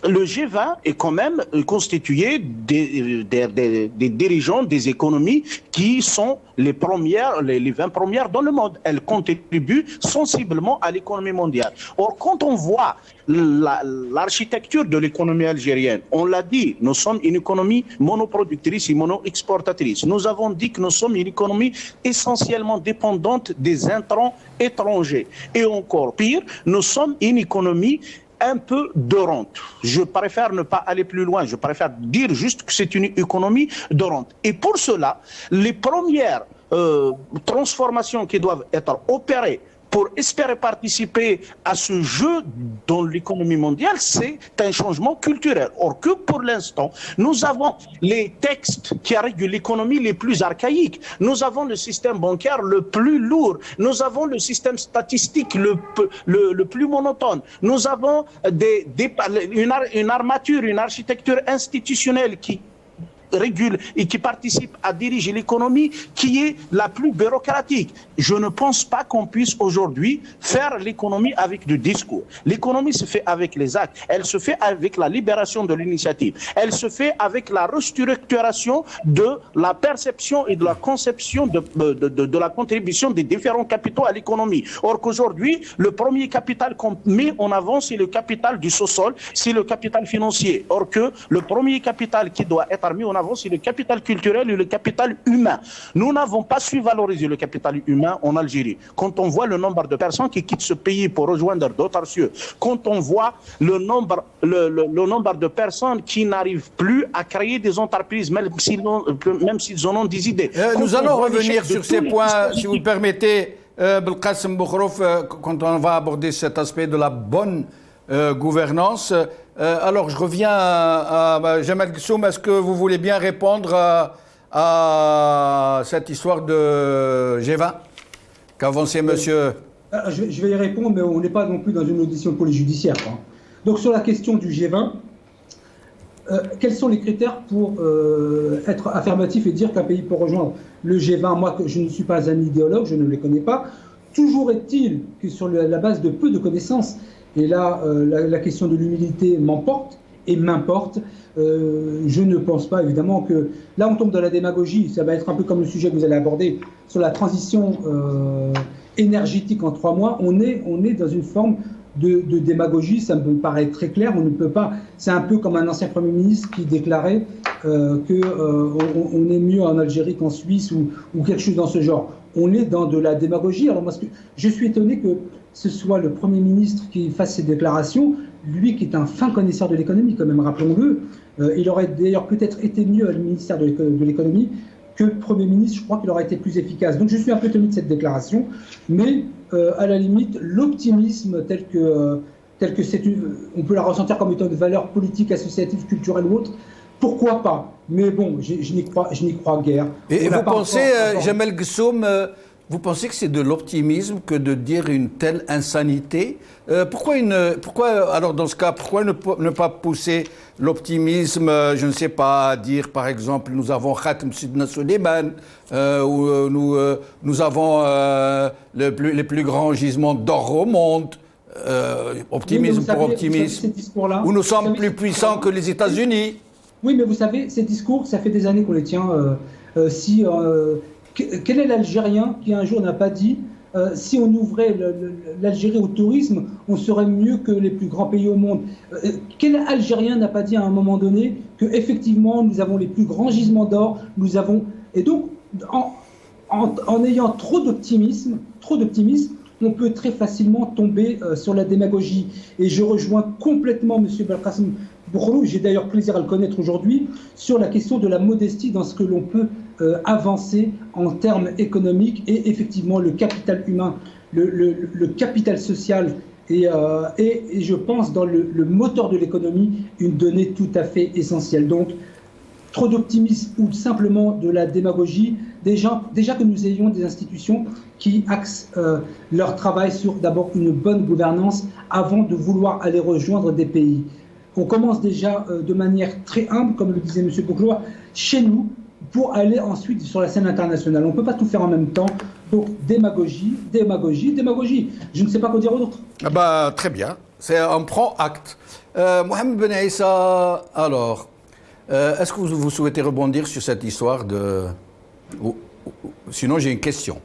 le G20 est quand même constitué des dirigeants des économies qui sont les 20 premières dans le monde. Elles contribuent sensiblement à l'économie mondiale. Or, quand on voit l'architecture de l'économie algérienne, on l'a dit, nous sommes une économie monoproductrice et mono-exportatrice. Nous avons dit que nous sommes une économie essentiellement dépendante des intrants étrangers. Et encore pire, nous sommes une économie un peu de rente. Je préfère ne pas aller plus loin, je préfère dire juste que c'est une économie de rente. Et pour cela, les premières transformations qui doivent être opérées pour espérer participer à ce jeu dans l'économie mondiale, c'est un changement culturel. Or que pour l'instant, nous avons les textes qui régulent l'économie les plus archaïques. Nous avons le système bancaire le plus lourd. Nous avons le système statistique le plus monotone. Nous avons une armature, une architecture institutionnelle qui régule et qui participe à diriger l'économie qui est la plus bureaucratique. Je ne pense pas qu'on puisse aujourd'hui faire l'économie avec du discours. L'économie se fait avec les actes. Elle se fait avec la libération de l'initiative. Elle se fait avec la restructuration de la perception et de la conception de la contribution des différents capitaux à l'économie. Or qu'aujourd'hui, le premier capital qu'on met en avant, c'est le capital du sous-sol, c'est le capital financier. Or que le premier capital qui doit être mis en avant, c'est le capital culturel et le capital humain. Nous n'avons pas su valoriser le capital humain en Algérie. Quand on voit le nombre de personnes qui quittent ce pays pour rejoindre d'autres cieux, quand on voit le nombre de personnes qui n'arrivent plus à créer des entreprises, même s'ils en ont des idées. Nous allons revenir sur ces points, si vous le permettez, Belkacem Bokrouf, quand on va aborder cet aspect de la bonne gouvernance. Alors, je reviens à Jamel Ghessoum. Est-ce que vous voulez bien répondre à cette histoire de G20 qu'a avancé monsieur? Je vais y répondre, mais on n'est pas non plus dans une audition polyjudiciaire. Donc, sur la question du G20, quels sont les critères pour être affirmatif et dire qu'un pays peut rejoindre le G20? Moi, je ne suis pas un idéologue, je ne les connais pas. Toujours est-il que sur la base de peu de connaissances, et là, la question de l'humilité m'emporte et m'importe. Je ne pense pas, évidemment, que... Là, on tombe dans la démagogie. Ça va être un peu comme le sujet que vous allez aborder sur la transition énergétique en 3 mois. On est dans une forme de démagogie. Ça me paraît très clair. On ne peut pas... C'est un peu comme un ancien Premier ministre qui déclarait qu'on est mieux en Algérie qu'en Suisse ou quelque chose dans ce genre. On est dans de la démagogie. Alors moi, je suis étonné que ce soit le Premier ministre qui fasse ces déclarations, lui qui est un fin connaisseur de l'économie, quand même, rappelons-le. Il aurait d'ailleurs peut-être été mieux à le ministère de l'économie que Premier ministre. Je crois qu'il aurait été plus efficace. Donc je suis un peu étonné de cette déclaration, mais à la limite, l'optimisme tel que on peut la ressentir comme étant une valeur politique, associative, culturelle ou autre, pourquoi pas? Mais bon, je n'y crois guère. Et vous pensez, Jamel Ghessoum, vous pensez que c'est de l'optimisme que de dire une telle insanité? Pourquoi alors dans ce cas, pourquoi ne pas pousser l'optimisme, je ne sais pas, à dire par exemple, nous avons Khatem Sidna Suleiman, ou nous avons les plus grands gisements d'or au monde, optimisme pour optimisme, où nous sommes plus puissants que les États-Unis. Oui, mais vous savez, ces discours, ça fait des années qu'on les tient. Quel est l'Algérien qui un jour n'a pas dit si on ouvrait l'Algérie au tourisme, on serait mieux que les plus grands pays au monde? Quel Algérien n'a pas dit à un moment donné qu'effectivement nous avons les plus grands gisements d'or, et donc en ayant trop d'optimisme, on peut très facilement tomber sur la démagogie. Et je rejoins complètement M. Belkacem Bokrouf, j'ai d'ailleurs plaisir à le connaître aujourd'hui, sur la question de la modestie dans ce que l'on peut avancer en termes économiques, et effectivement le capital humain, le capital social et je pense dans le moteur de l'économie, une donnée tout à fait essentielle. Donc trop d'optimisme ou simplement de la démagogie, déjà que nous ayons des institutions qui axent leur travail sur d'abord une bonne gouvernance avant de vouloir aller rejoindre des pays. On commence déjà de manière très humble, comme le disait M. Bokrouf, chez nous, pour aller ensuite sur la scène internationale. On ne peut pas tout faire en même temps. Donc démagogie. Je ne sais pas quoi dire d'autre. Très bien. on prend acte. Mohamed Ben Issa, alors, est-ce que vous souhaitez rebondir sur cette histoire de... Sinon, j'ai une question.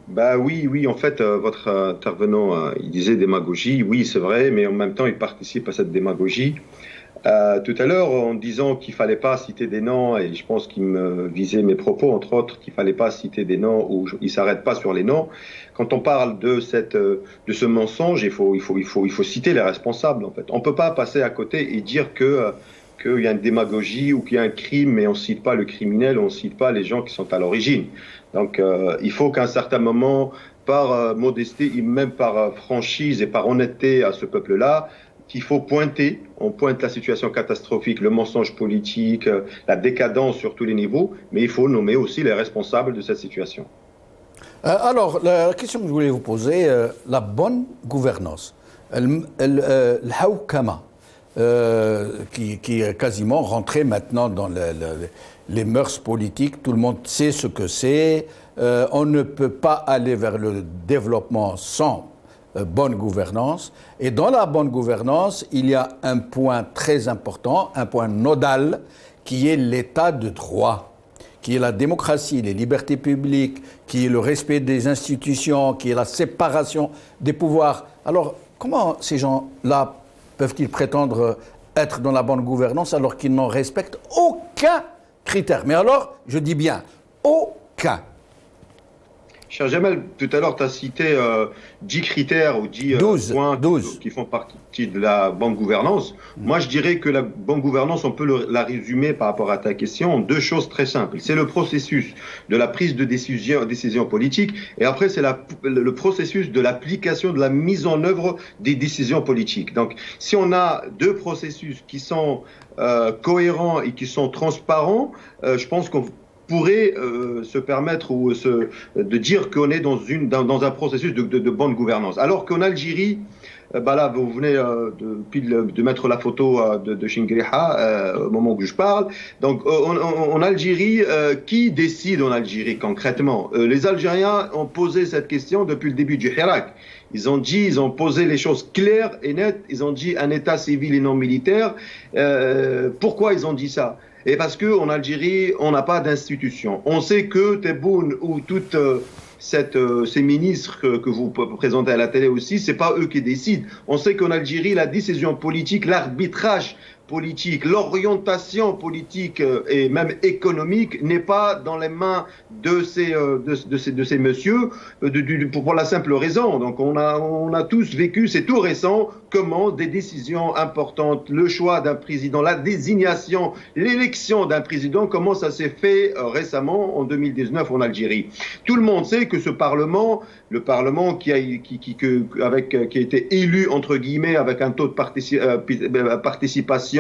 Bah oui, en fait, votre intervenant, il disait démagogie. Oui, c'est vrai, mais en même temps, il participe à cette démagogie. Tout à l'heure, en disant qu'il fallait pas citer des noms, et je pense qu'il me visait mes propos, entre autres, qu'il fallait pas citer des noms, ou il s'arrête pas sur les noms. Quand on parle de ce mensonge, il faut citer les responsables, en fait. On peut pas passer à côté et dire qu'il y a une démagogie ou qu'il y a un crime, mais on cite pas le criminel, on cite pas les gens qui sont à l'origine. Donc, il faut qu'à un certain moment, par modestie, et même par franchise et par honnêteté à ce peuple-là, qu'il faut pointer, on pointe la situation catastrophique, le mensonge politique, la décadence sur tous les niveaux, mais il faut nommer aussi les responsables de cette situation. Alors, la question que je voulais vous poser, la bonne gouvernance, le Hawkama, qui est quasiment rentré maintenant dans les mœurs politiques, tout le monde sait ce que c'est, on ne peut pas aller vers le développement sans bonne gouvernance. Et dans la bonne gouvernance, il y a un point très important, un point nodal, qui est l'état de droit, qui est la démocratie, les libertés publiques, qui est le respect des institutions, qui est la séparation des pouvoirs. Alors, comment ces gens-là peuvent-ils prétendre être dans la bonne gouvernance alors qu'ils n'en respectent aucun critère? Mais alors, je dis bien, aucun. Cher Jamel, tout à l'heure, tu as cité 10 critères ou 10 points 12. Qui font partie de la bonne gouvernance. Moi, je dirais que la bonne gouvernance, on peut la résumer par rapport à ta question en deux choses très simples. C'est le processus de la prise de décision politique et après, c'est le processus de l'application, de la mise en œuvre des décisions politiques. Donc, si on a deux processus qui sont cohérents et qui sont transparents, je pense qu'on pourrait se permettre de dire qu'on est dans un processus de bonne gouvernance. Alors qu'en Algérie, là, vous venez de mettre la photo de Chingriha au moment où je parle. Donc, en Algérie, qui décide en Algérie concrètement? Les Algériens ont posé cette question depuis le début du Hirak. Ils ont posé les choses claires et nettes. Ils ont dit un État civil et non militaire. Pourquoi ils ont dit ça? Et parce qu'en Algérie, on n'a pas d'institution. On sait que Tebboune ou toutes ces ministres que vous présentez à la télé aussi, c'est pas eux qui décident. On sait qu'en Algérie, la décision politique, l'arbitrage politique, l'orientation politique et même économique n'est pas dans les mains de ces messieurs pour la simple raison. Donc on a tous vécu, c'est tout récent, comment des décisions importantes, le choix d'un président, la désignation, l'élection d'un président, comment ça s'est fait récemment en 2019 en Algérie. Tout le monde sait que ce Parlement, le Parlement qui a été élu entre guillemets avec un taux de participation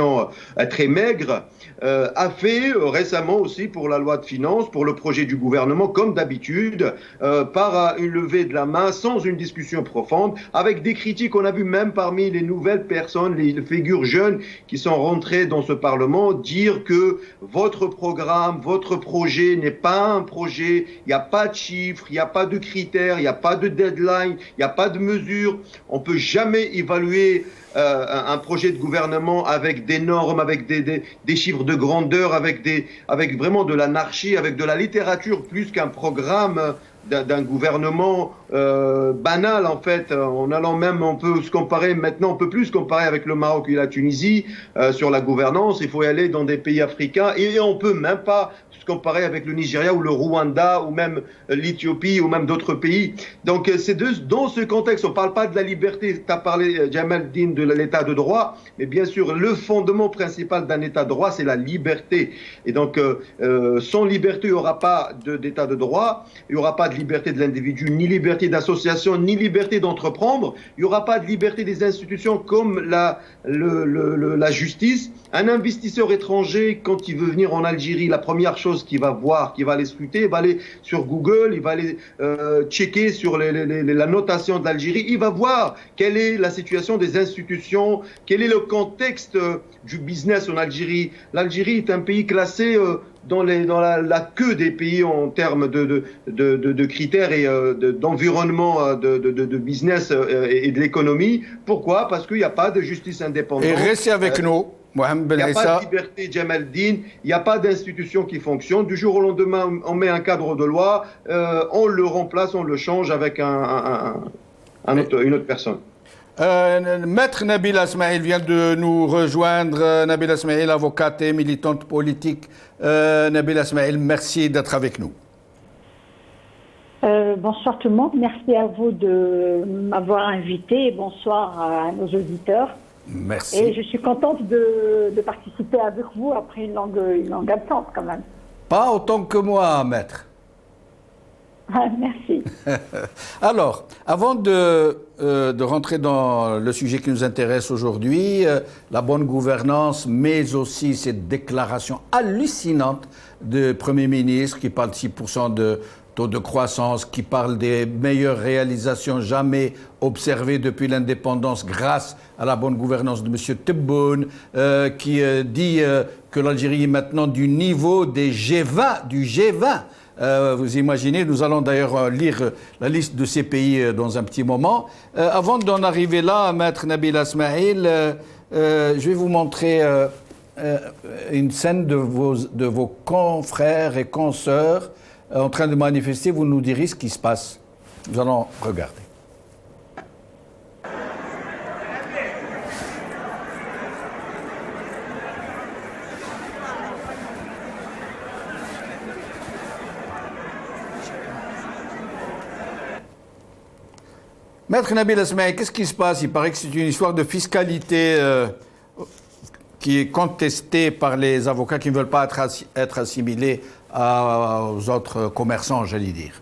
très maigre, a fait récemment aussi pour la loi de finances, pour le projet du gouvernement, comme d'habitude, par une levée de la main, sans une discussion profonde, avec des critiques, on a vu même parmi les nouvelles personnes, les figures jeunes qui sont rentrées dans ce Parlement, dire que votre programme, votre projet n'est pas un projet, il n'y a pas de chiffres, il n'y a pas de critères, il n'y a pas de deadline, il n'y a pas de mesures, on ne peut jamais évaluer un projet de gouvernement avec des normes, avec des chiffres de grandeur, avec vraiment de l'anarchie, avec de la littérature plus qu'un programme d'un gouvernement banal en fait. En allant même, on peut se comparer maintenant, on peut plus se comparer avec le Maroc et la Tunisie sur la gouvernance. Il faut y aller dans des pays africains et on peut même pas se comparer avec le Nigeria ou le Rwanda ou même l'Éthiopie ou même d'autres pays. Donc c'est dans ce contexte, on ne parle pas de la liberté. Tu as parlé, Jamel Din, de l'état de droit, mais bien sûr le fondement principal d'un état de droit, c'est la liberté. Et donc sans liberté, il n'y aura pas d'état de droit, il n'y aura pas de liberté de l'individu, ni liberté d'association, ni liberté d'entreprendre. Il n'y aura pas de liberté des institutions comme la justice. Un investisseur étranger, quand il veut venir en Algérie, la première chose qu'il va voir, qu'il va aller scruter, il va aller sur Google, il va aller checker sur la notation de l'Algérie, il va voir quelle est la situation des institutions, quel est le contexte du business en Algérie. L'Algérie est un pays classé dans la queue des pays en termes de critères et d'environnement de business et de l'économie. Pourquoi? Parce qu'il n'y a pas de justice indépendante. Et restez avec nous. Il n'y a pas de liberté, Jamal Din, il n'y a pas d'institution qui fonctionne. Du jour au lendemain, on met un cadre de loi, on le remplace, on le change avec une autre personne. Maître Nabila Smaïl vient de nous rejoindre. Nabila Smaïl, avocate et militante politique. Nabila Smaïl, merci d'être avec nous. Bonsoir tout le monde, merci à vous de m'avoir invité et bonsoir à nos auditeurs. Merci. Et je suis contente de participer avec vous après une longue absence quand même. Pas autant que moi, maître. Merci. Alors, avant de rentrer dans le sujet qui nous intéresse aujourd'hui, la bonne gouvernance, mais aussi cette déclaration hallucinante du Premier ministre qui parle de 6% de taux de croissance, qui parle des meilleures réalisations jamais observées depuis l'indépendance grâce à la bonne gouvernance de M. Tebboune, qui dit que l'Algérie est maintenant du niveau du G20. Vous imaginez, nous allons d'ailleurs lire la liste de ces pays dans un petit moment. Avant d'en arriver là, Maître Nabila Smaïl, je vais vous montrer une scène de vos confrères et consoeurs en train de manifester. Vous nous direz ce qui se passe. Nous allons regarder. Maître Nabil Asmaï, qu'est-ce qui se passe? Il paraît que c'est une histoire de fiscalité qui est contestée par les avocats qui ne veulent pas être assimilés aux autres commerçants, j'allais dire.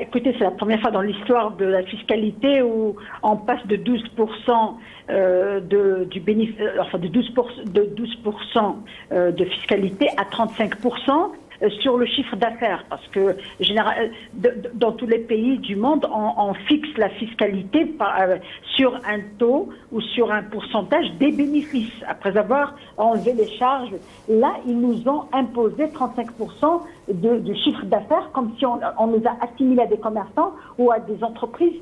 Écoutez, c'est la première fois dans l'histoire de la fiscalité où on passe de 12% de fiscalité à 35%. Sur le chiffre d'affaires, parce que dans tous les pays du monde, on fixe la fiscalité sur un taux ou sur un pourcentage des bénéfices. Après avoir enlevé les charges, là, ils nous ont imposé 35% du chiffre d'affaires, comme si on nous a assimilés à des commerçants ou à des entreprises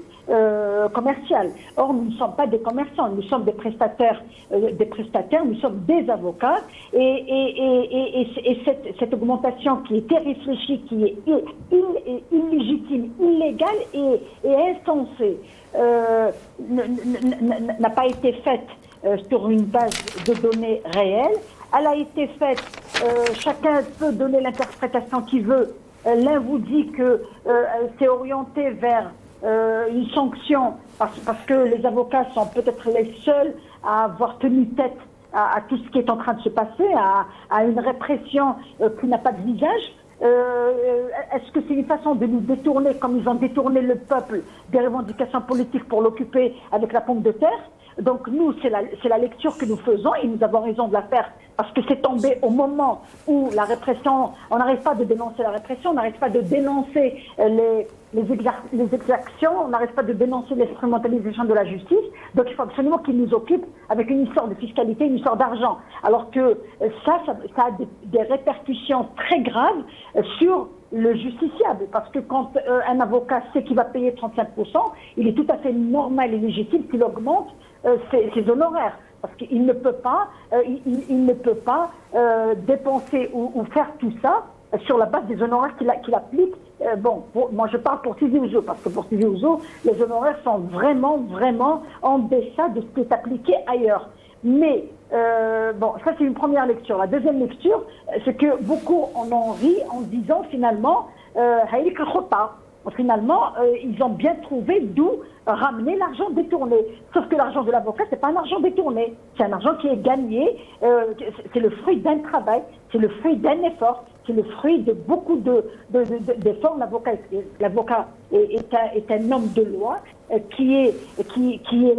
commerciales. Or, nous ne sommes pas des commerçants, nous sommes des prestataires, nous sommes des avocats, et cette augmentation qui était réfléchie, qui est illégitime, illégale et insensée, n'a pas été faite sur une base de données réelles. Elle a été faite, chacun peut donner l'interprétation qu'il veut. L'un vous dit que c'est orienté vers une sanction parce que les avocats sont peut-être les seuls à avoir tenu tête à tout ce qui est en train de se passer, à une répression qui n'a pas de visage. Est-ce que c'est une façon de nous détourner, comme ils ont détourné le peuple des revendications politiques pour l'occuper avec la pomme de terre? Donc nous, c'est la lecture que nous faisons et nous avons raison de la faire parce que c'est tombé au moment où la répression, on n'arrive pas de dénoncer la répression, on n'arrive pas de dénoncer les exactions, on n'arrive pas de dénoncer l'instrumentalisation de la justice. Donc il faut absolument qu'ils nous occupent avec une histoire de fiscalité, une histoire d'argent. Alors que ça a des répercussions très graves sur le justiciable, parce que quand un avocat sait qu'il va payer 35%, il est tout à fait normal et légitime qu'il augmente ses honoraires, parce qu'il ne peut pas, dépenser ou faire tout ça sur la base des honoraires qu'il applique. Moi je parle pour Tizi Ouzou, parce que pour Tizi Ouzou, les honoraires sont vraiment en deçà de ce qui est appliqué ailleurs. Mais ça c'est une première lecture. La deuxième lecture, c'est que beaucoup en ont ri en disant finalement, ils ont bien trouvé d'où ramener l'argent détourné. Sauf que l'argent de l'avocat, c'est pas un argent détourné. C'est un argent qui est gagné, c'est le fruit d'un travail, c'est le fruit d'un effort, c'est le fruit de beaucoup d'efforts. L'avocat est un homme de loi qui est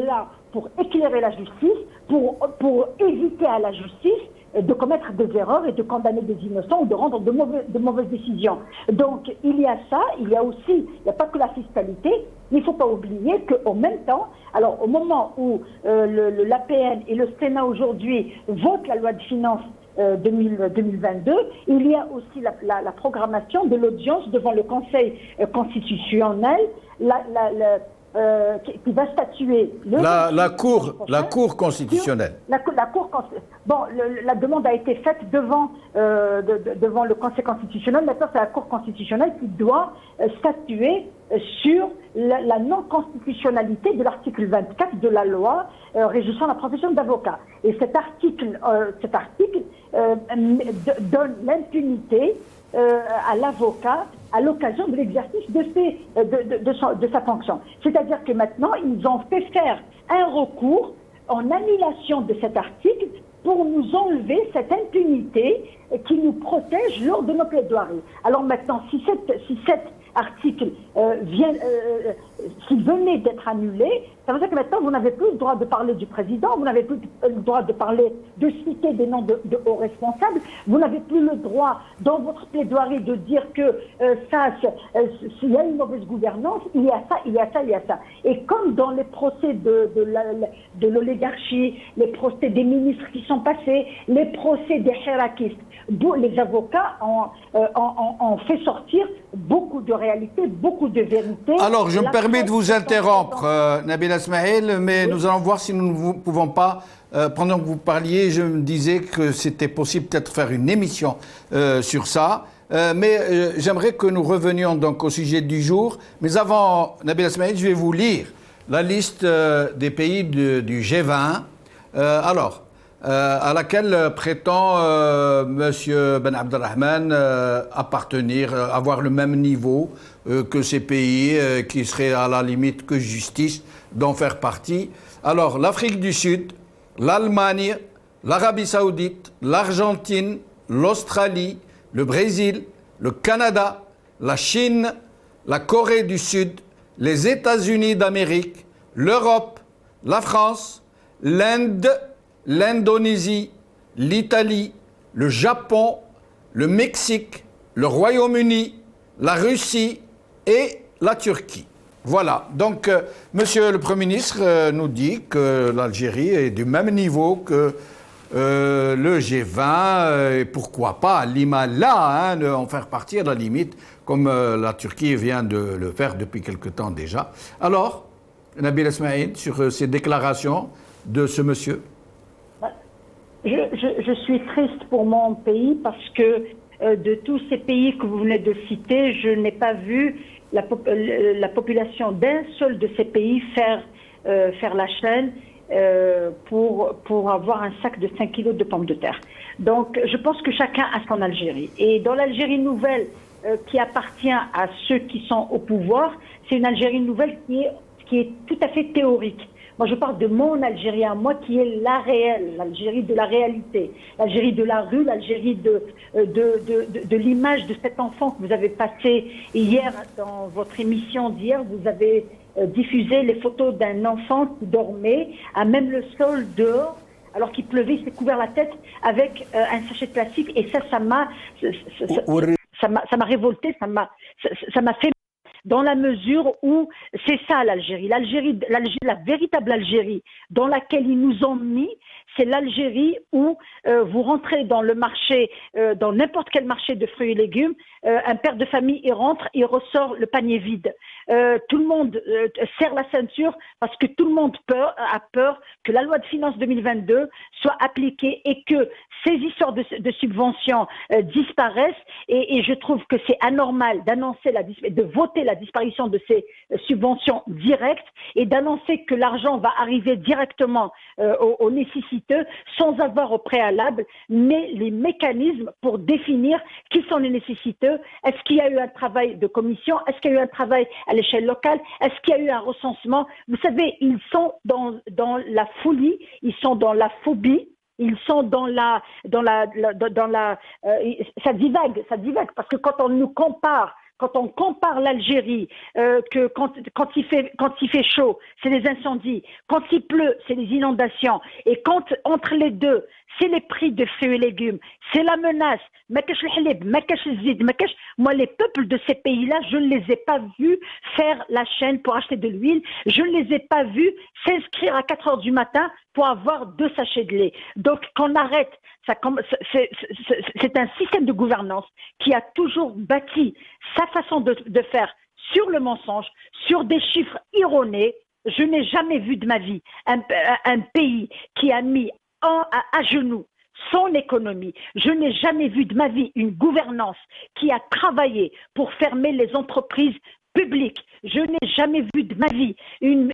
là pour éclairer la justice, pour éviter à la justice de commettre des erreurs et de condamner des innocents ou de rendre de mauvaises décisions. Donc il y a ça, il y a pas que la fiscalité, mais il ne faut pas oublier qu'au même temps, alors au moment où l'APN et le Sénat aujourd'hui votent la loi de finances 2022. Il y a aussi la programmation de l'audience devant le Conseil constitutionnel qui va statuer la Cour constitutionnelle. Bon, la demande a été faite devant le Conseil constitutionnel. Maintenant, c'est la Cour constitutionnelle qui doit statuer sur la non-constitutionnalité de l'article 24 de la loi régissant la profession d'avocat. Et cet article donne l'impunité à l'avocat à l'occasion de l'exercice de sa fonction. C'est-à-dire que maintenant, ils ont fait faire un recours en annulation de cet article pour nous enlever cette impunité qui nous protège lors de nos plaidoiries. Alors maintenant, si cet article s'il venait d'être annulé, ça veut dire que maintenant vous n'avez plus le droit de parler du président, vous n'avez plus le droit de citer des noms de hauts responsables, vous n'avez plus le droit dans votre plaidoirie de dire que s'il y a une mauvaise gouvernance, il y a ça, il y a ça, il y a ça. Et comme dans les procès de l'oligarchie, les procès des ministres qui sont passés, les procès des hirakistes, les avocats ont fait sortir beaucoup de réalités, beaucoup de vérités. Alors, je me permets de vous interrompre, Nabila Smaïl, mais nous allons voir si nous ne pouvons pas, pendant que vous parliez, je me disais que c'était possible peut-être faire une émission sur ça. Mais j'aimerais que nous revenions donc au sujet du jour. Mais avant, Nabila Smaïl, je vais vous lire la liste des pays du G20. À laquelle prétend M. Ben Abdelrahman appartenir, avoir le même niveau que ces pays qui seraient à la limite que justice d'en faire partie. Alors, l'Afrique du Sud, l'Allemagne, l'Arabie Saoudite, l'Argentine, l'Australie, le Brésil, le Canada, la Chine, la Corée du Sud, les États-Unis d'Amérique, l'Europe, la France, l'Inde, l'Indonésie, l'Italie, le Japon, le Mexique, le Royaume-Uni, la Russie et la Turquie. Voilà, donc Monsieur le Premier ministre nous dit que l'Algérie est du même niveau que le G20 et pourquoi pas l'Himalaya, en faire partie à la limite, comme la Turquie vient de le faire depuis quelque temps déjà. Alors, Nabila Smaïl, sur ces déclarations de ce monsieur. Je suis triste pour mon pays parce que de tous ces pays que vous venez de citer, je n'ai pas vu la population d'un seul de ces pays faire la chaîne pour avoir un sac de 5 kilos de pommes de terre. Donc je pense que chacun a son Algérie. Et dans l'Algérie nouvelle qui appartient à ceux qui sont au pouvoir, c'est une Algérie nouvelle qui est tout à fait théorique. Moi, je parle de mon Algérie à moi, qui est la réelle, l'Algérie de la réalité, l'Algérie de la rue, l'Algérie de l'image de cet enfant que vous avez passé hier dans votre émission d'hier. Vous avez diffusé les photos d'un enfant qui dormait à même le sol dehors, alors qu'il pleuvait, il s'est couvert la tête avec un sachet de plastique. Et ça m'a révolté, ça m'a fait. Dans la mesure où c'est ça l'Algérie, la véritable Algérie dans laquelle ils nous ont mis, c'est l'Algérie où vous rentrez dans le marché, dans n'importe quel marché de fruits et légumes, un père de famille il rentre, il ressort le panier vide. Tout le monde serre la ceinture parce que tout le monde a peur que la loi de finances 2022 soit appliquée et que ces histoires de subventions disparaissent. Et je trouve que c'est anormal d'annoncer de voter la disparition de ces subventions directes et d'annoncer que l'argent va arriver directement aux nécessiteux sans avoir au préalable les mécanismes pour définir qui sont les nécessiteux. Est-ce qu'il y a eu un travail de commission? Est-ce qu'il y a eu un travail à l'échelle locale? Est-ce qu'il y a eu un recensement? Vous savez, ils sont dans la folie, ils sont dans la phobie. Ils sont dans ça divague parce que quand on compare l'Algérie, que quand il fait chaud, c'est les incendies, quand il pleut, c'est les inondations, et quand entre les deux, c'est les prix de fruits et légumes, c'est la menace. Moi, les peuples de ces pays-là, je ne les ai pas vus faire la chaîne pour acheter de l'huile. Je ne les ai pas vus s'inscrire à 4 heures du matin pour avoir 2 sachets de lait. Donc, qu'on arrête. C'est un système de gouvernance qui a toujours bâti sa façon de faire sur le mensonge, sur des chiffres erronés. Je n'ai jamais vu de ma vie un pays qui a mis à genoux son économie. Je n'ai jamais vu de ma vie une gouvernance qui a travaillé pour fermer les entreprises publiques. Je n'ai jamais vu de ma vie une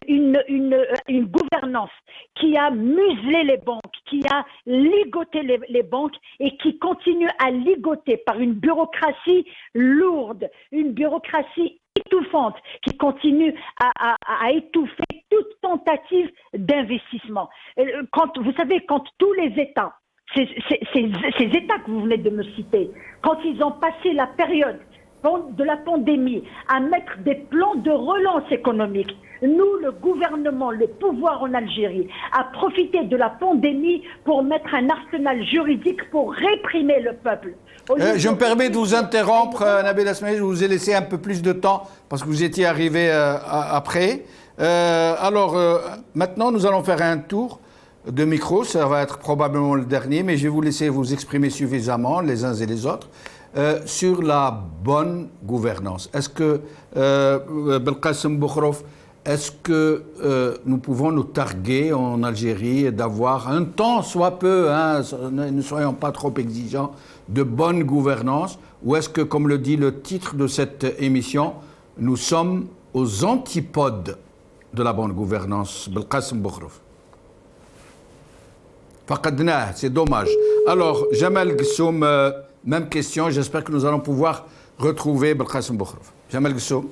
gouvernance qui a muselé les banques, qui a ligoté les banques et qui continue à ligoter par une bureaucratie lourde, une bureaucratie étouffante qui continue à étouffer toute tentative d'investissement. Vous savez, quand tous les États, ces États que vous venez de me citer, quand ils ont passé la période de la pandémie à mettre des plans de relance économique, nous, le gouvernement, le pouvoir en Algérie, a profité de la pandémie pour mettre un arsenal juridique pour réprimer le peuple. Je me permets de vous interrompre, Nabil Asmaïl, je vous ai laissé un peu plus de temps parce que vous étiez arrivé après. Maintenant, nous allons faire un tour de micro, ça va être probablement le dernier, mais je vais vous laisser vous exprimer suffisamment, les uns et les autres, sur la bonne gouvernance. Est-ce que, Belkacem Bokhrov, est-ce que nous pouvons nous targuer en Algérie d'avoir un temps, soit peu, ne soyons pas trop exigeants, de bonne gouvernance, ou est-ce que, comme le dit le titre de cette émission, nous sommes aux antipodes de la bonne gouvernance? Belkacem Bokhrov. C'est dommage. Alors, Jamal Gsoum, même question, j'espère que nous allons pouvoir retrouver Belkacem Bokhrov. Jamal Gsoum.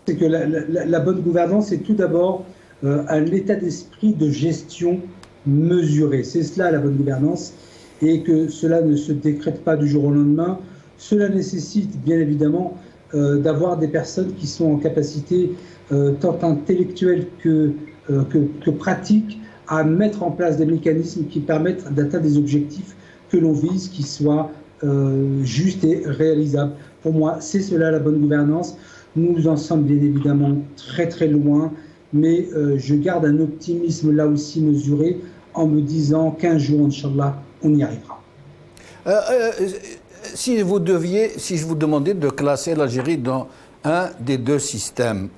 C'est que la bonne gouvernance, c'est tout d'abord un état d'esprit de gestion mesurée. C'est cela la bonne gouvernance, et que cela ne se décrète pas du jour au lendemain. Cela nécessite bien évidemment d'avoir des personnes qui sont en capacité tant intellectuelle que pratique à mettre en place des mécanismes qui permettent d'atteindre des objectifs que l'on vise, qui soient justes et réalisables. Pour moi, c'est cela la bonne gouvernance. Nous en sommes bien évidemment très très loin, mais je garde un optimisme là aussi mesuré en me disant qu'un jour, Inch'Allah, on y arrivera. Si je vous demandais de classer l'Algérie dans un des deux systèmes,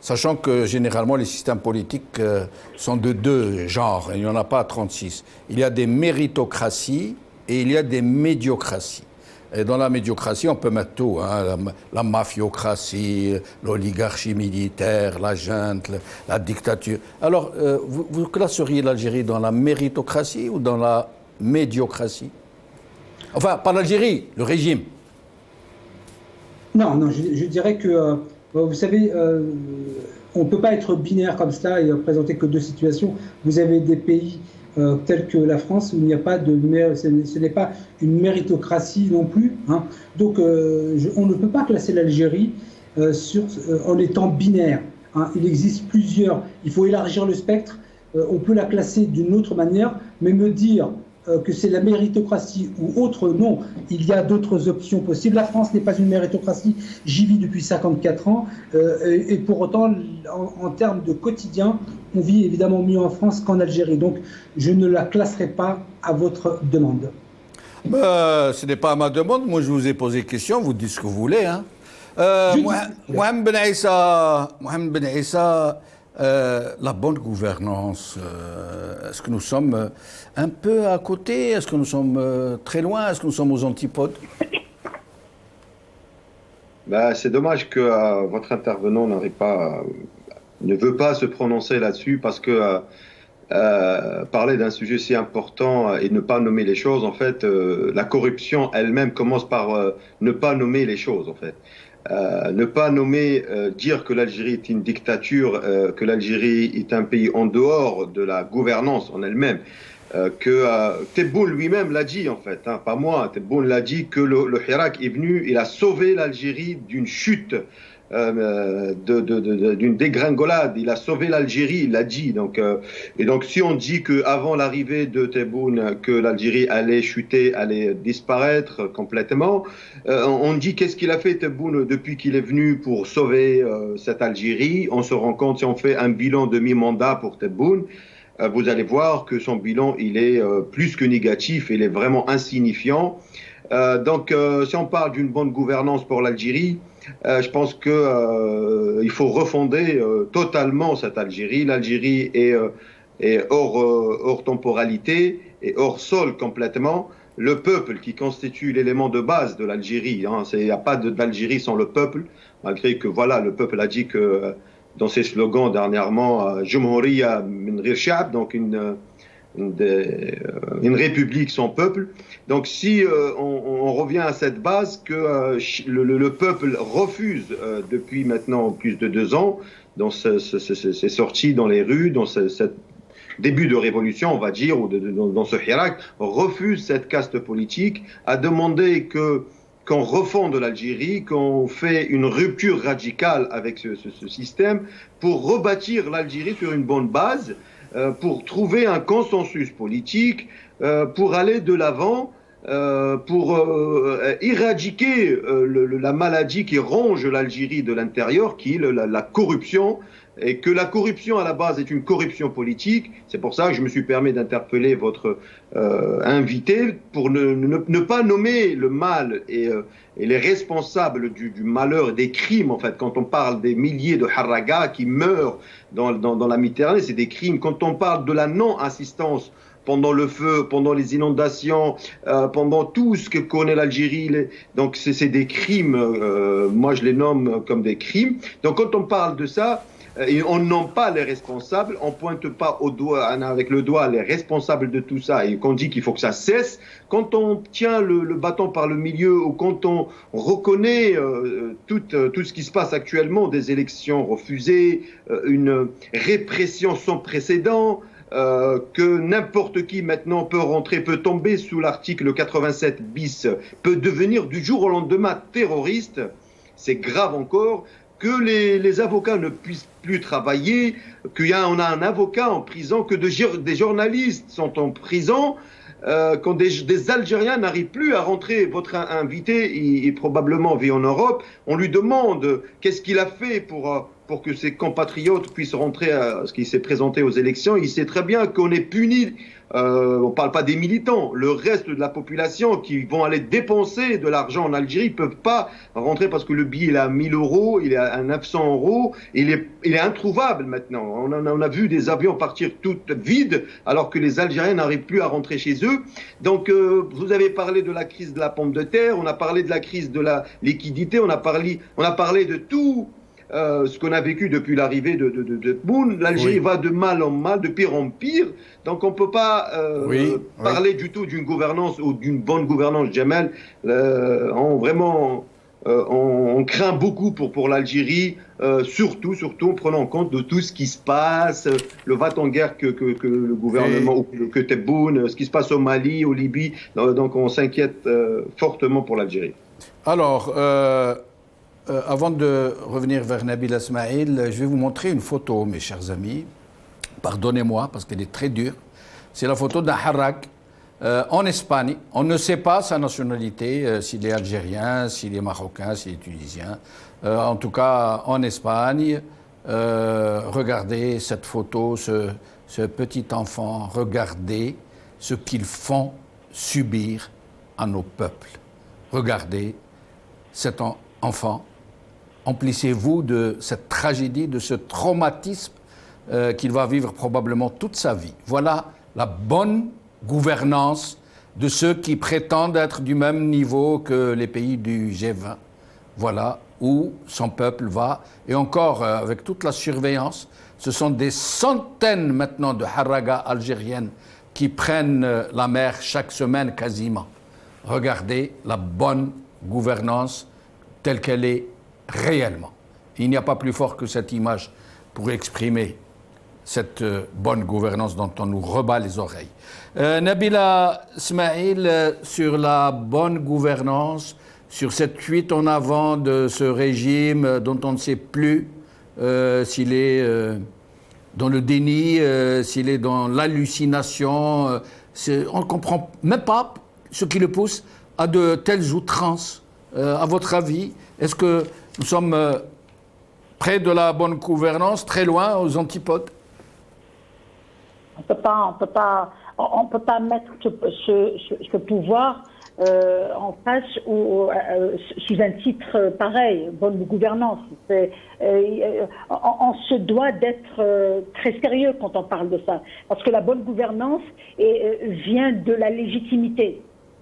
sachant que généralement les systèmes politiques sont de deux genres, il n'y en a pas 36. Il y a des méritocraties et il y a des médiocraties. Et dans la médiocratie, on peut mettre tout, la mafiocratie, l'oligarchie militaire, la junte, la dictature. Alors, vous classeriez l'Algérie dans la méritocratie ou dans la médiocratie? Enfin, pas l'Algérie, le régime. Non, je dirais que, vous savez, on ne peut pas être binaire comme cela et présenter que deux situations. Vous avez des pays tels que la France où il n'y a pas ce n'est pas une méritocratie non plus. Donc, on ne peut pas classer l'Algérie en étant binaire. Il existe plusieurs. Il faut élargir le spectre. On peut la classer d'une autre manière, mais me dire que c'est la méritocratie ou autre, non. Il y a d'autres options possibles. La France n'est pas une méritocratie. J'y vis depuis 54 ans. Et pour autant, en termes de quotidien, on vit évidemment mieux en France qu'en Algérie. Donc, je ne la classerai pas à votre demande. Ce n'est pas à ma demande. Moi, je vous ai posé question. Vous dites ce que vous voulez. Mohamed Ben Issa, la bonne gouvernance, est-ce que nous sommes un peu à côté? Est-ce que nous sommes très loin? Est-ce que nous sommes aux antipodes? C'est dommage que votre intervenant ne veut pas se prononcer là-dessus, parce que parler d'un sujet si important et ne pas nommer les choses, en fait, la corruption elle-même commence par ne pas nommer les choses, en fait. Ne pas nommer, dire que l'Algérie est une dictature, que l'Algérie est un pays en dehors de la gouvernance en elle-même. Tebboune lui-même l'a dit en fait, hein, pas moi. Tebboune l'a dit que le Hirak est venu, il a sauvé l'Algérie d'une chute, d'une dégringolade. Il a sauvé l'Algérie, il l'a dit. Et donc si on dit qu'avant l'arrivée de Tebboune, que l'Algérie allait chuter, allait disparaître complètement, on dit qu'est-ce qu'il a fait Tebboune depuis qu'il est venu pour sauver cette Algérie. On se rend compte, si on fait un bilan de mi-mandat pour Tebboune, vous allez voir que son bilan, il est plus que négatif, il est vraiment insignifiant. Si on parle d'une bonne gouvernance pour l'Algérie, je pense qu'il faut refonder totalement cette Algérie. L'Algérie est hors temporalité et hors sol complètement. Le peuple qui constitue l'élément de base de l'Algérie, hein, il n'y a pas d'Algérie sans le peuple, malgré que voilà, le peuple a dit que dans ses slogans dernièrement, Jumhuriya min ghir sha'b, donc une république sans peuple. Donc si on revient à cette base que le peuple refuse depuis maintenant plus de 2 ans, dans ces sorties dans les rues, dans ce début de révolution, on va dire, ou dans ce Hirak, refuse cette caste politique, a demandé qu'on refonde l'Algérie, qu'on fait une rupture radicale avec ce système pour rebâtir l'Algérie sur une bonne base, pour trouver un consensus politique, pour aller de l'avant, pour éradiquer la maladie qui ronge l'Algérie de l'intérieur, qui est la corruption, et que la corruption à la base est une corruption politique. C'est pour ça que je me suis permis d'interpeller votre invité pour ne pas nommer le mal et les responsables du malheur, des crimes en fait. Quand on parle des milliers de Harraga qui meurent dans la Méditerranée, c'est des crimes. Quand on parle de la non-assistance pendant le feu, pendant les inondations, pendant tout ce que connaît l'Algérie, donc c'est des crimes. Moi je les nomme comme des crimes. Donc quand on parle de ça, et on nomme pas les responsables, on pointe pas au doigt, avec le doigt les responsables de tout ça et qu'on dit qu'il faut que ça cesse. Quand on tient le bâton par le milieu ou quand on reconnaît tout ce qui se passe actuellement, des élections refusées, une répression sans précédent, que n'importe qui maintenant peut tomber sous l'article 87 bis, peut devenir du jour au lendemain terroriste, c'est grave encore. Que les avocats ne puissent plus travailler, qu'on a un avocat en prison, que des journalistes sont en prison, quand des Algériens n'arrivent plus à rentrer. Votre invité, il probablement vit en Europe, on lui demande qu'est-ce qu'il a fait pour que ses compatriotes puissent rentrer à ce qui s'est présenté aux élections. Il sait très bien qu'on est puni. On ne parle pas des militants, le reste de la population qui vont aller dépenser de l'argent en Algérie ne peuvent pas rentrer parce que le billet il est à 1 000 €, il est à 900 €, il est introuvable maintenant. On a vu des avions partir tout vides alors que les Algériens n'arrivent plus à rentrer chez eux. Donc vous avez parlé de la crise de la pomme de terre, on a parlé de la crise de la liquidité, on a parlé de tout. Ce qu'on a vécu depuis l'arrivée de Tebboune, l'Algérie va de mal en mal, de pire en pire. Donc on ne peut pas parler du tout d'une gouvernance ou d'une bonne gouvernance, Jamel. On craint beaucoup pour l'Algérie, surtout en prenant en compte de tout ce qui se passe, le va-t-en-guerre que le gouvernement, ou que Tebboune, ce qui se passe au Mali, au Libye. Donc on s'inquiète fortement pour l'Algérie. Alors, avant de revenir vers Nabil Ismail, je vais vous montrer une photo, mes chers amis. Pardonnez-moi, parce qu'elle est très dure. C'est la photo d'un Harrak en Espagne. On ne sait pas sa nationalité, s'il est algérien, s'il est marocain, s'il est tunisien. En tout cas, en Espagne, regardez cette photo, ce petit enfant. Regardez ce qu'ils font subir à nos peuples. Regardez cet enfant. Emplissez-vous de cette tragédie, de ce traumatisme qu'il va vivre probablement toute sa vie. Voilà la bonne gouvernance de ceux qui prétendent être du même niveau que les pays du G20. Voilà où son peuple va. Et encore, avec toute la surveillance, ce sont des centaines maintenant de Harraga algériennes qui prennent la mer chaque semaine quasiment. Regardez la bonne gouvernance telle qu'elle est réellement. Il n'y a pas plus fort que cette image pour exprimer cette bonne gouvernance dont on nous rebat les oreilles. Nabila Smaïl, sur la bonne gouvernance, sur cette fuite en avant de ce régime dont on ne sait plus s'il est dans le déni, s'il est dans l'hallucination, on ne comprend même pas ce qui le pousse à de telles outrances. À votre avis, est-ce que nous sommes près de la bonne gouvernance, très loin, aux antipodes? On peut pas mettre ce pouvoir en face ou sous un titre pareil, bonne gouvernance. On se doit d'être très sérieux quand on parle de ça, parce que la bonne gouvernance vient de la légitimité.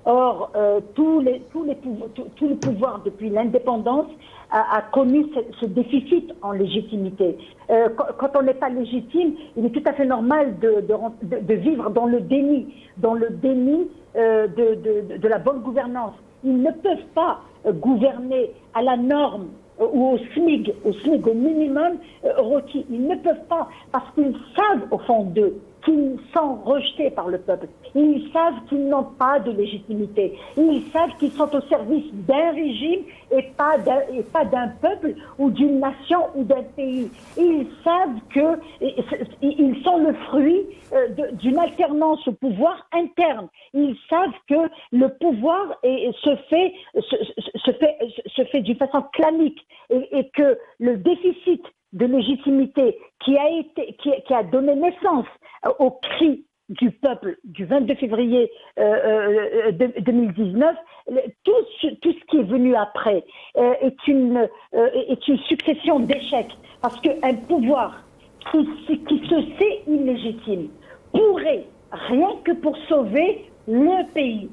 Or, tout le pouvoir depuis l'indépendance a connu ce déficit en légitimité. Quand on n'est pas légitime, il est tout à fait normal de vivre dans le déni de la bonne gouvernance. Ils ne peuvent pas gouverner à la norme ou au SMIG, au minimum requis. Ils ne peuvent pas, parce qu'ils savent au fond d'eux qu'ils sont rejetés par le peuple. Ils savent qu'ils n'ont pas de légitimité. Ils savent qu'ils sont au service d'un régime et pas d'un peuple ou d'une nation ou d'un pays. Ils savent qu'ils sont le fruit d'une alternance au pouvoir interne. Ils savent que le pouvoir se fait d'une façon clanique et que le déficit de légitimité qui a donné naissance au cri du peuple du 22 février 2019, tout ce qui est venu après est une succession d'échecs, parce qu'un pouvoir qui se sait illégitime pourrait, rien que pour sauver le pays,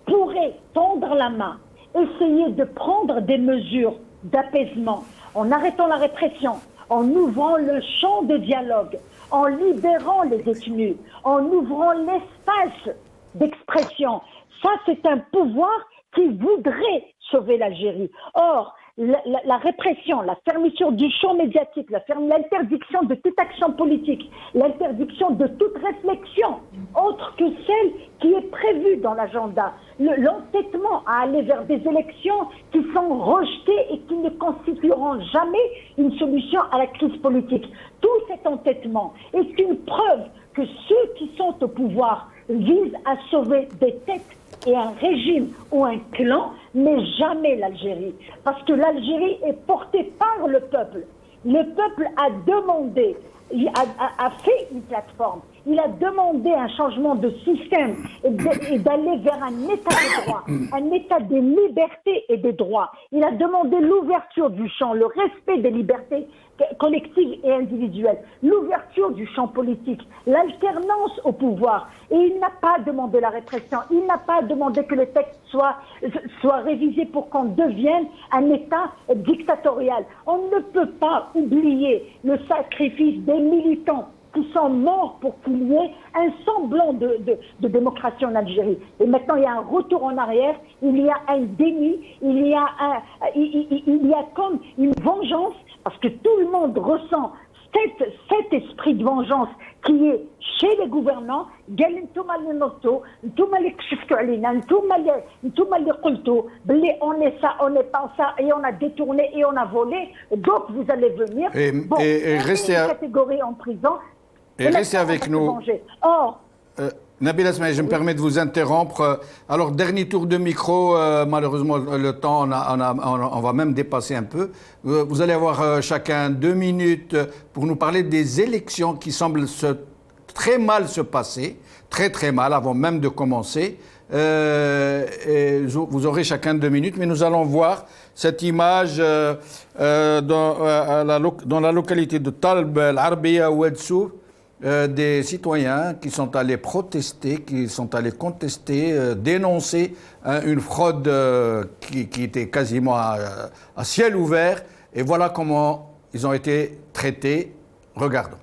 pourrait tendre la main, essayer de prendre des mesures d'apaisement en arrêtant la répression, en ouvrant le champ de dialogue, en libérant les détenus, en ouvrant l'espace d'expression. Ça, c'est un pouvoir qui voudrait sauver l'Algérie. Or, la répression, la fermeture du champ médiatique, l'interdiction de toute action politique, l'interdiction de toute réflexion autre que celle qui est prévue dans l'agenda, l'entêtement à aller vers des élections qui sont rejetées et qui ne constitueront jamais une solution à la crise politique. Tout cet entêtement est une preuve que ceux qui sont au pouvoir visent à sauver des têtes et un régime ou un clan, mais jamais l'Algérie. Parce que l'Algérie est portée par le peuple. Le peuple a demandé, a fait une plateforme. Il a demandé un changement de système et d'aller vers un état de droit, un état des libertés et des droits. Il a demandé l'ouverture du champ, le respect des libertés collectives et individuelles, l'ouverture du champ politique, l'alternance au pouvoir. Et il n'a pas demandé la répression, il n'a pas demandé que le texte soit révisé pour qu'on devienne un État dictatorial. On ne peut pas oublier le sacrifice des militants qui sont morts pour qu'il y ait un semblant de démocratie en Algérie. Et maintenant, il y a un retour en arrière, il y a un déni, il y a comme une vengeance, parce que tout le monde ressent cet esprit de vengeance qui est chez les gouvernants. On est ça, on n'est pas ça, et on a détourné et on a volé, donc vous allez venir. Et restez une catégorie en prison. Et restez avec nous. Or, Nabila Smaïl, je me permets de vous interrompre. Alors, dernier tour de micro. Malheureusement, le temps, on va même dépasser un peu. Vous allez avoir chacun 2 minutes pour nous parler des élections qui semblent très mal se passer, très très mal, avant même de commencer. Et vous aurez chacun 2 minutes, mais nous allons voir cette image dans la localité de Talb al-Arbiya Ouedsou. Des citoyens qui sont allés protester, qui sont allés contester, dénoncer une fraude qui était quasiment à ciel ouvert. Et voilà comment ils ont été traités. Regardons.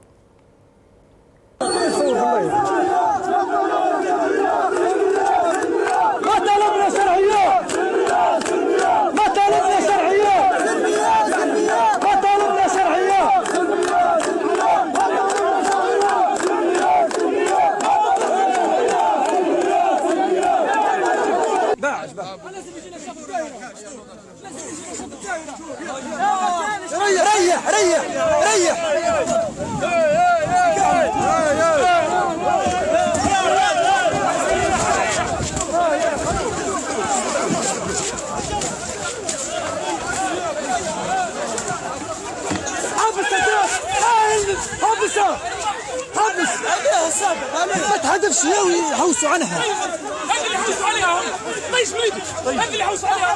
ما تحذفش يحوسوا عنها. هذه اللي حوسوا عليها هم. طيش من ايدك. هذه اللي حوسوا عليها.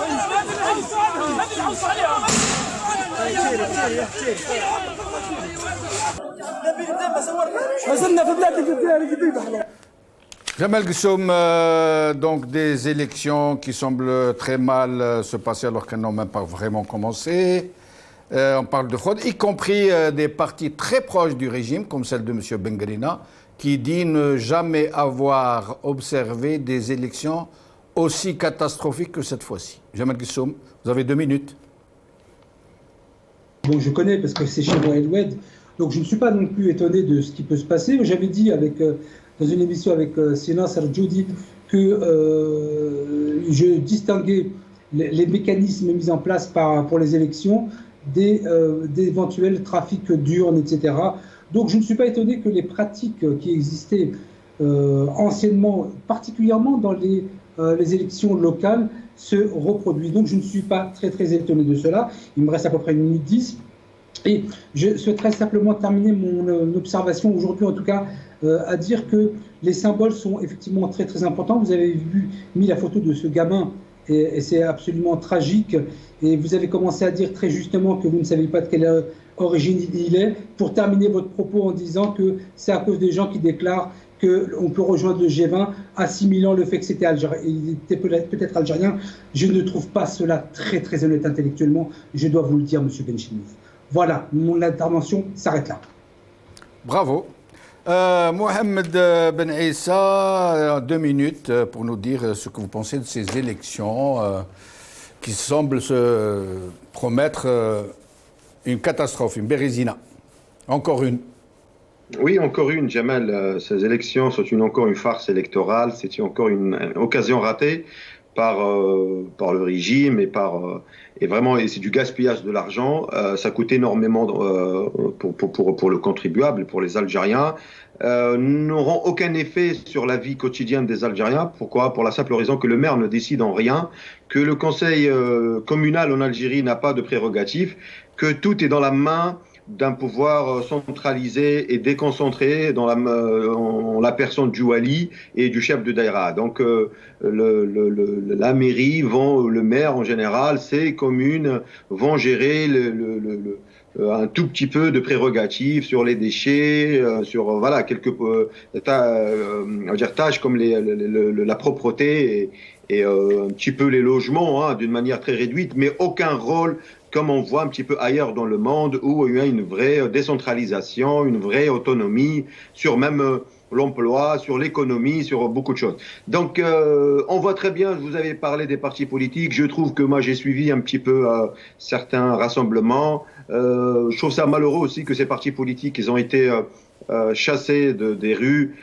هذه اللي حوسوا عليها. ما زلنا في بلاد القديمة. Jamel Gussoum, donc des élections qui semblent très mal se passer alors qu'elles n'ont même pas vraiment commencé. On parle de fraude, y compris des partis très proches du régime, comme celle de M. Bengrina, qui dit ne jamais avoir observé des élections aussi catastrophiques que cette fois-ci. Jamel Gussoum, vous avez 2 minutes. Bon, je connais parce que c'est chez moi Edwed, donc je ne suis pas non plus étonné de ce qui peut se passer. J'avais dit dans une émission avec Sina Serjoudi que je distinguais les mécanismes mis en place pour les élections d'éventuels trafics d'urnes, etc. Donc je ne suis pas étonné que les pratiques qui existaient anciennement, particulièrement dans les élections locales, se reproduisent. Donc je ne suis pas très étonné de cela. Il me reste à peu près 1 minute 10. Et je souhaiterais simplement terminer mon observation aujourd'hui, en tout cas, à dire que les symboles sont effectivement très importants. Vous avez mis la photo de ce gamin et c'est absolument tragique. Et vous avez commencé à dire très justement que vous ne savez pas de quelle origine il est, pour terminer votre propos en disant que c'est à cause des gens qui déclarent qu'on peut rejoindre le G20, assimilant le fait que il était peut-être algérien. Je ne trouve pas cela très honnête intellectuellement. Je dois vous le dire, M. Benchimouf. Voilà, mon intervention s'arrête là. Bravo. Mohamed Ben Issa, 2 minutes pour nous dire ce que vous pensez de ces élections qui semblent se promettre une catastrophe, une bérésina. Encore une. Oui, encore une, Jamal. Ces élections sont encore une farce électorale, c'est encore une occasion ratée par le régime et vraiment c'est du gaspillage de l'argent. Ça coûte énormément pour le contribuable, pour les Algériens. N'auront aucun effet sur la vie quotidienne des Algériens. Pourquoi? Pour la simple raison que le maire ne décide en rien, que le conseil communal en Algérie n'a pas de prérogatives, que tout est dans la main d'un pouvoir centralisé et déconcentré en la personne du wali et du chef de daïra. Donc la mairie, le maire en général, ces communes vont gérer un tout petit peu de prérogatives sur les déchets, sur voilà quelques tâches comme la propreté et un petit peu les logements, d'une manière très réduite, mais aucun rôle comme on voit un petit peu ailleurs dans le monde où il y a une vraie décentralisation, une vraie autonomie sur même l'emploi, sur l'économie, sur beaucoup de choses. Donc on voit très bien, vous avez parlé des partis politiques, je trouve que moi j'ai suivi un petit peu certains rassemblements. Je trouve ça malheureux aussi que ces partis politiques, ils ont été chassés des rues,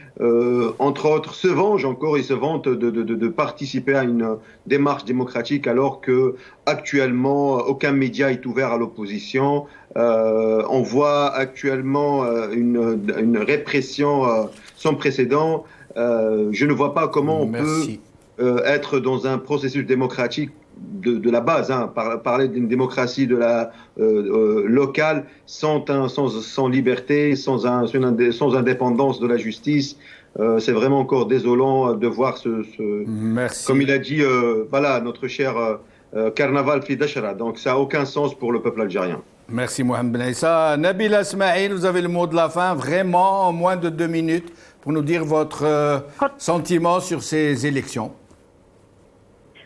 entre autres, se vantent de participer à une démarche démocratique alors que actuellement aucun média est ouvert à l'opposition. On voit actuellement une répression sans précédent. Je ne vois pas comment on peut être dans un processus démocratique de la base, parler d'une démocratie locale sans liberté, sans indépendance de la justice. C'est vraiment encore désolant de voir comme il a dit, voilà, notre cher carnaval fi Dachra. Donc ça n'a aucun sens pour le peuple algérien. Merci Mohamed Ben Issa. Nabila Smaïl, vous avez le mot de la fin, vraiment en moins de 2 minutes, pour nous dire votre sentiment sur ces élections.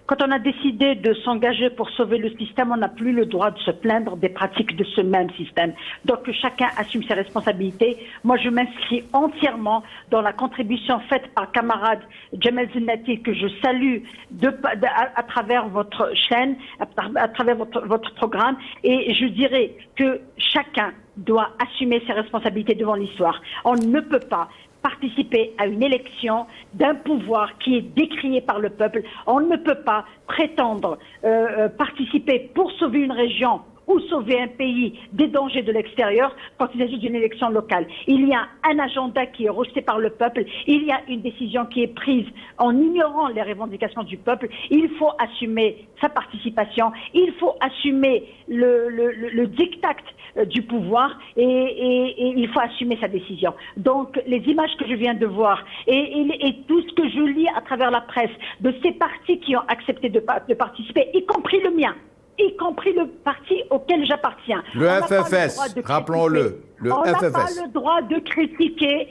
Quand on a décidé de s'engager pour sauver le système, on n'a plus le droit de se plaindre des pratiques de ce même système. Donc que chacun assume ses responsabilités. Moi, je m'inscris entièrement dans la contribution faite par camarade Jamel Zinnati, que je salue à travers votre chaîne, à travers votre programme. Et je dirais que chacun doit assumer ses responsabilités devant l'histoire. On ne peut pas participer à une élection d'un pouvoir qui est décrié par le peuple. On ne peut pas prétendre participer pour sauver une région ou sauver un pays des dangers de l'extérieur quand il s'agit d'une élection locale. Il y a un agenda qui est rejeté par le peuple, il y a une décision qui est prise en ignorant les revendications du peuple. Il faut assumer sa participation, il faut assumer le diktat du pouvoir et il faut assumer sa décision. Donc les images que je viens de voir et tout ce que je lis à travers la presse de ces partis qui ont accepté de participer, y compris le mien, y compris le parti auquel j'appartiens. Le FFS, rappelons-le. On n'a pas le droit de critiquer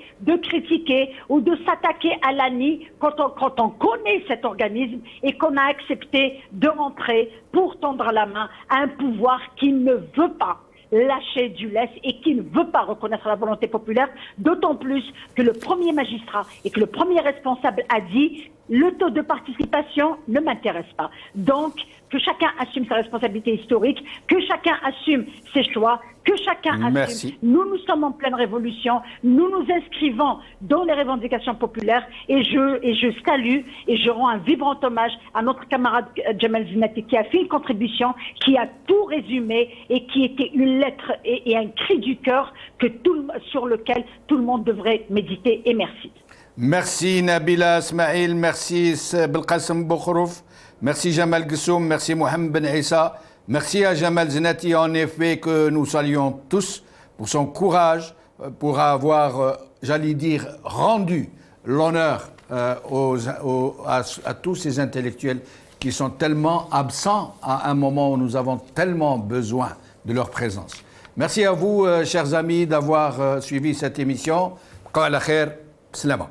ou de s'attaquer à l'ANI quand on connaît cet organisme et qu'on a accepté de rentrer pour tendre la main à un pouvoir qui ne veut pas lâcher du lest et qui ne veut pas reconnaître la volonté populaire, d'autant plus que le premier magistrat et que le premier responsable a dit le taux de participation ne m'intéresse pas. Donc, que chacun assume sa responsabilité historique, que chacun assume ses choix, que chacun assume. Nous sommes en pleine révolution, nous nous inscrivons dans les revendications populaires et je salue et je rends un vibrant hommage à notre camarade Jamal Zinati qui a fait une contribution, qui a tout résumé et qui était une lettre et un cri du cœur sur lequel tout le monde devrait méditer. Et merci. Merci Nabila Ismail, merci Belkacem Bokhrouf, merci Jamal Gessoum, merci Mohamed Ben Issa, merci à Jamal Zinati en effet que nous saluons tous pour son courage, pour avoir, j'allais dire, rendu l'honneur à tous ces intellectuels qui sont tellement absents à un moment où nous avons tellement besoin de leur présence. Merci à vous, chers amis, d'avoir suivi cette émission. Qala khair, salama.